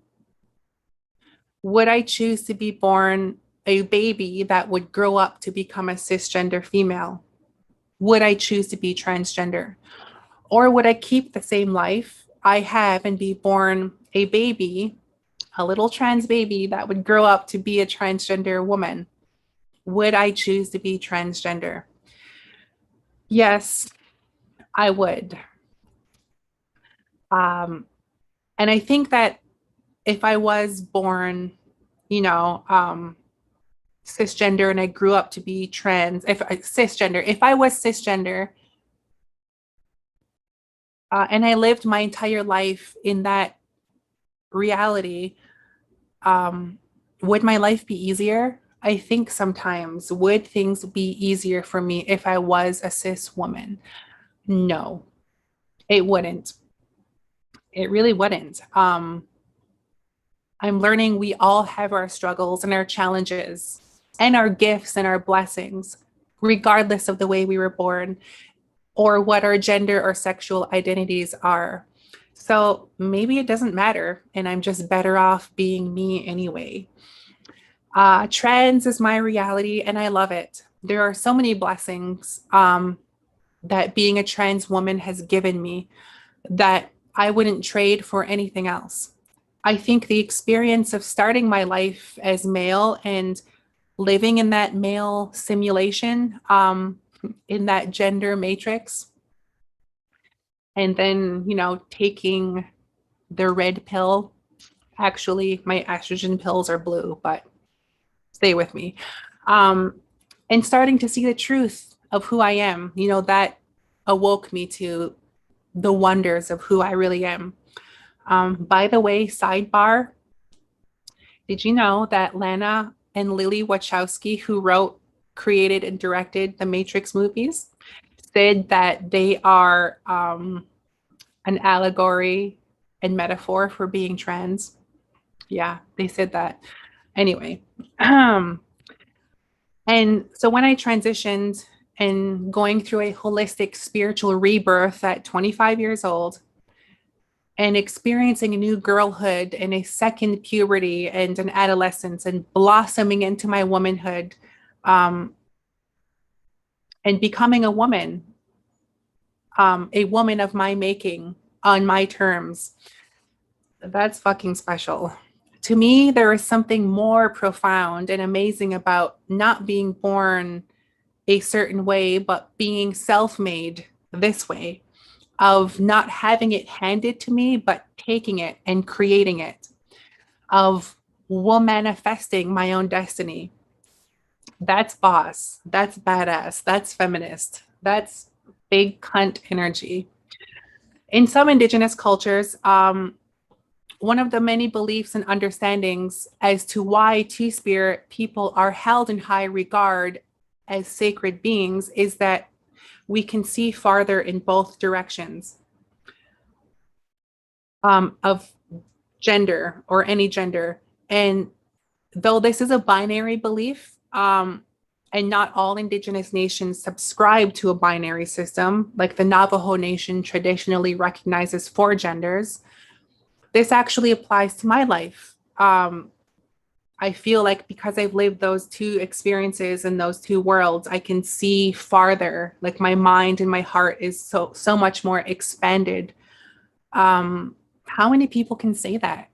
would I choose to be born a baby that would grow up to become a cisgender female? Would I choose to be transgender? Or would I keep the same life I have and be born a baby, a little trans baby that would grow up to be a transgender woman? Would I choose to be transgender? Yes, I would. And I think that if I was born, cisgender and I grew up to be trans, if I was cisgender, and I lived my entire life in that reality, would my life be easier? I think sometimes. Would things be easier for me if I was a cis woman? No, it wouldn't. It really wouldn't. I'm learning we all have our struggles and our challenges and our gifts and our blessings, regardless of the way we were born or what our gender or sexual identities are. So maybe it doesn't matter, and I'm just better off being me anyway. Trans is my reality, and I love it. There are so many blessings that being a trans woman has given me that I wouldn't trade for anything else. I think the experience of starting my life as male and living in that male simulation, in that gender matrix, and then, taking the red pill. Actually, my estrogen pills are blue, but stay with me. And starting to see the truth of who I am, that awoke me to the wonders of who I really am. By the way, sidebar, did you know that Lana and Lily Wachowski, who wrote, created, and directed the Matrix movies, said that they are an allegory and metaphor for being trans? Yeah, they said that. Anyway, and so when I transitioned and going through a holistic spiritual rebirth at 25 years old and experiencing a new girlhood and a second puberty and an adolescence and blossoming into my womanhood, and becoming a woman of my making on my terms, that's fucking special. To me, there is something more profound and amazing about not being born a certain way, but being self-made this way, of not having it handed to me, but taking it and creating it, of manifesting my own destiny. That's boss. That's badass. That's feminist. That's big cunt energy. In some Indigenous cultures, one of the many beliefs and understandings as to why Two-Spirit people are held in high regard as sacred beings is that we can see farther in both directions of gender or any gender. And though this is a binary belief, and not all Indigenous nations subscribe to a binary system, like the Navajo Nation traditionally recognizes 4 genders, this actually applies to my life. I feel like because I've lived those 2 experiences in those 2 worlds, I can see farther. Like my mind and my heart is so much more expanded. How many people can say that?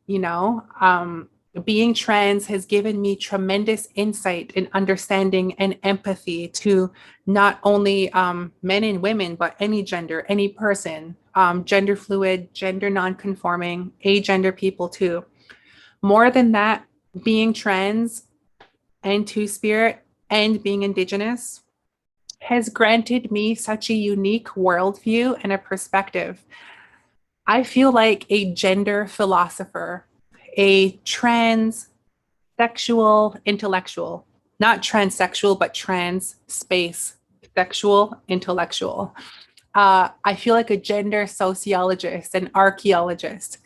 You know, being trans has given me tremendous insight and understanding and empathy to not only men and women, but any gender, any person, gender fluid, gender non-conforming, agender people too. More than that, being trans and Two-Spirit and being Indigenous has granted me such a unique worldview and a perspective. I feel like a gender philosopher, a transsexual intellectual, not transsexual, but trans space sexual intellectual. I feel like a gender sociologist, an archaeologist.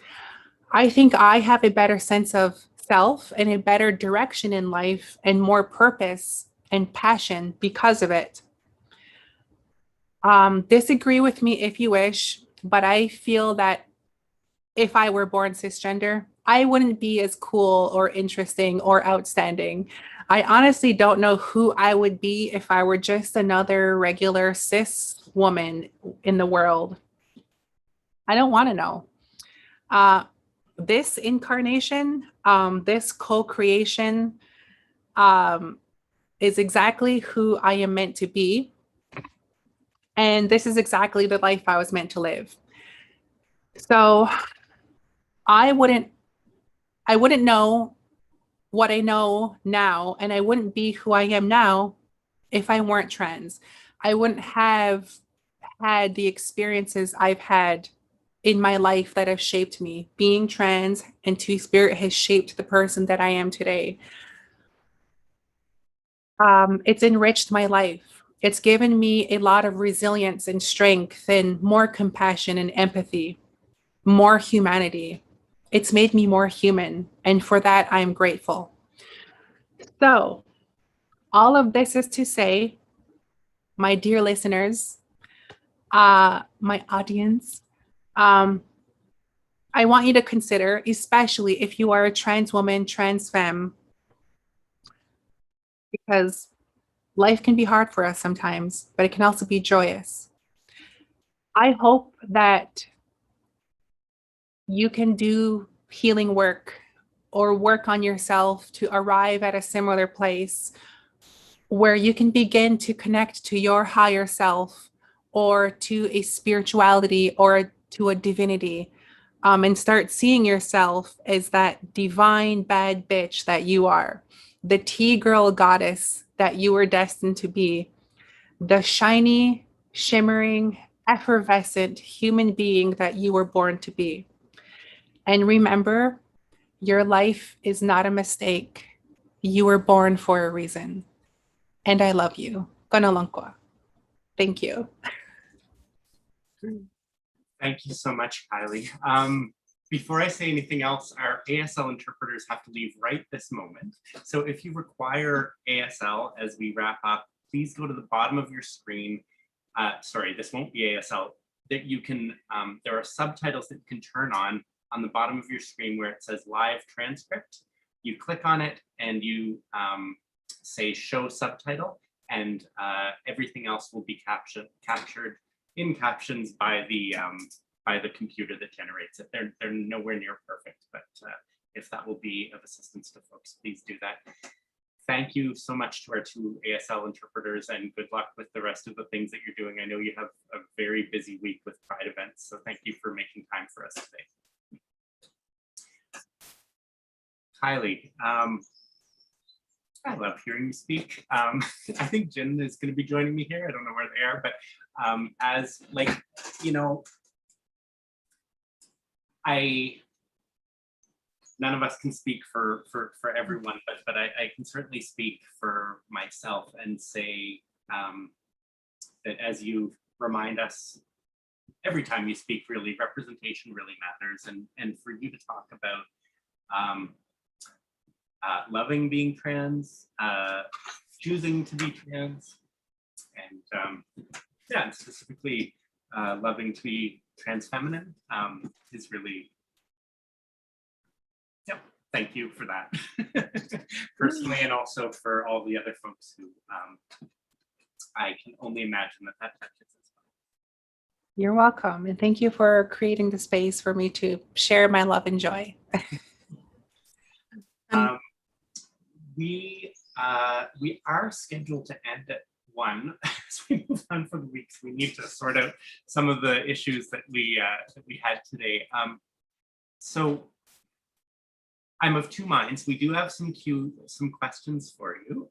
I think I have a better sense of self and a better direction in life and more purpose and passion because of it. Disagree with me if you wish, but I feel that if I were born cisgender, I wouldn't be as cool or interesting or outstanding. I honestly don't know who I would be if I were just another regular cis woman in the world. I don't want to know. This incarnation, this co-creation is exactly who I am meant to be. And this is exactly the life I was meant to live. So I wouldn't know what I know now, and I wouldn't be who I am now if I weren't trans. I wouldn't have had the experiences I've had in my life that have shaped me. Being trans and Two-Spirit has shaped the person that I am today. It's enriched my life. It's given me a lot of resilience and strength and more compassion and empathy, more humanity. It's made me more human, and for that, I am grateful. So, all of this is to say, my dear listeners, my audience, I want you to consider, especially if you are a trans woman, trans femme, because life can be hard for us sometimes, but it can also be joyous. I hope that you can do healing work or work on yourself to arrive at a similar place where you can begin to connect to your higher self or to a spirituality or to a divinity, and start seeing yourself as that divine bad bitch that you are, the tea-girl goddess that you were destined to be, the shiny, shimmering, effervescent human being that you were born to be. And remember, your life is not a mistake. You were born for a reason. And I love you. Kanalankwa. Thank you. Thank you so much, Kylie. Before I say anything else, our ASL interpreters have to leave right this moment. So if you require ASL as we wrap up, please go to the bottom of your screen. Sorry, this won't be ASL. That you can, there are subtitles that you can turn on the bottom of your screen where it says live transcript. You click on it and you say show subtitle, and everything else will be captured in captions by the computer that generates it. They're nowhere near perfect, but if that will be of assistance to folks, please do that. Thank you so much to our 2 ASL interpreters, and good luck with the rest of the things that you're doing. I know you have a very busy week with Pride events, so thank you for making time for us today. Kylie, I love hearing you speak. I think Jen is going to be joining me here. I don't know where they are, but as like, you know, none of us can speak for everyone, but I can certainly speak for myself and say that as you remind us every time you speak, really, representation really matters. And for you to talk about loving being trans, choosing to be trans, and yeah, and specifically loving to be trans feminine is really, yep, thank you for that personally, and also for all the other folks who I can only imagine that touches as well. You're welcome. And thank you for creating the space for me to share my love and joy. We are scheduled to end at 1 as we move on for the weeks. We need to sort out some of the issues that we had today. So I'm of two minds. We do have some questions for you.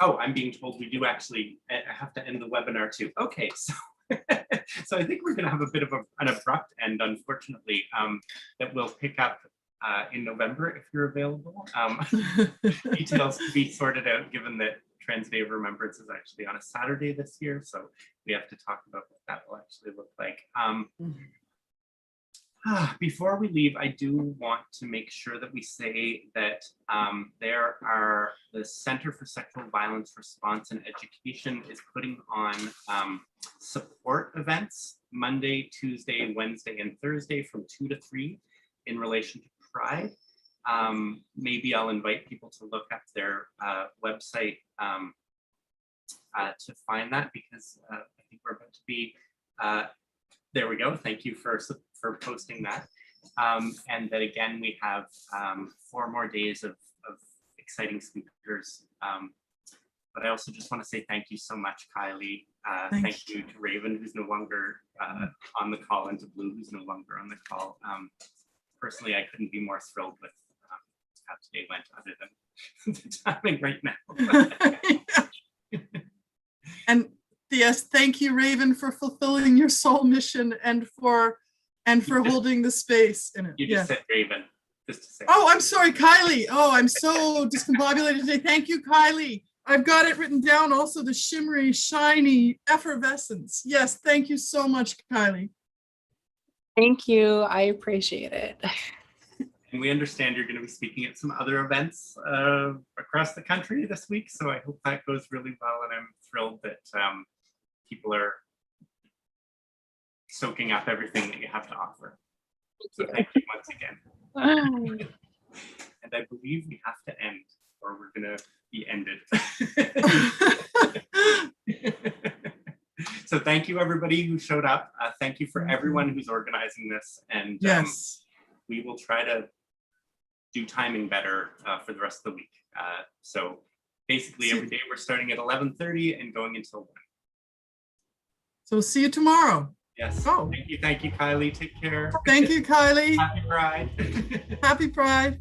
Oh, I'm being told we do actually have to end the webinar too. Okay, so so I think we're going to have a bit of an abrupt end, unfortunately, that we'll pick up in November if you're available. Details to be sorted out, given that Trans Day of Remembrance is actually on a Saturday this year, so we have to talk about what that will actually look like. Before we leave, I do want to make sure that we say that there are the Center for Sexual Violence Response and Education is putting on support events Monday, Tuesday, Wednesday, and Thursday from 2 to 3 in relation to Pride. Maybe I'll invite people to look up their website to find that, because I think we're about to be, there we go. Thank you for posting that. And that again, we have 4 more days of exciting speakers. But I also just want to say thank you so much, Kylie. Thank you to Raven, who's no longer on the call, and to Blue, who's no longer on the call. Personally, I couldn't be more thrilled with how today went, other than the timing right now. And yes, thank you, Raven, for fulfilling your soul mission and for holding the space in it. You just said Raven, just to say. Oh, I'm sorry, Kylie. Oh, I'm so discombobulated today. Thank you, Kylie. I've got it written down also, the shimmery, shiny effervescence. Yes, thank you so much, Kylie. Thank you. I appreciate it. And we understand you're going to be speaking at some other events across the country this week, so I hope that goes really well, and I'm thrilled that people are soaking up everything that you have to offer. So thank you once again. And I believe we have to end, or we're going to be ended. So thank you, everybody who showed up. Thank you for everyone who's organizing this, and yes, we will try to do timing better for the rest of the week. So basically every day we're starting at 11:30 and going until 1. So see you tomorrow. Yes. Oh. Thank you, Kylie. Take care. Thank you, Kylie. Happy Pride. Happy Pride.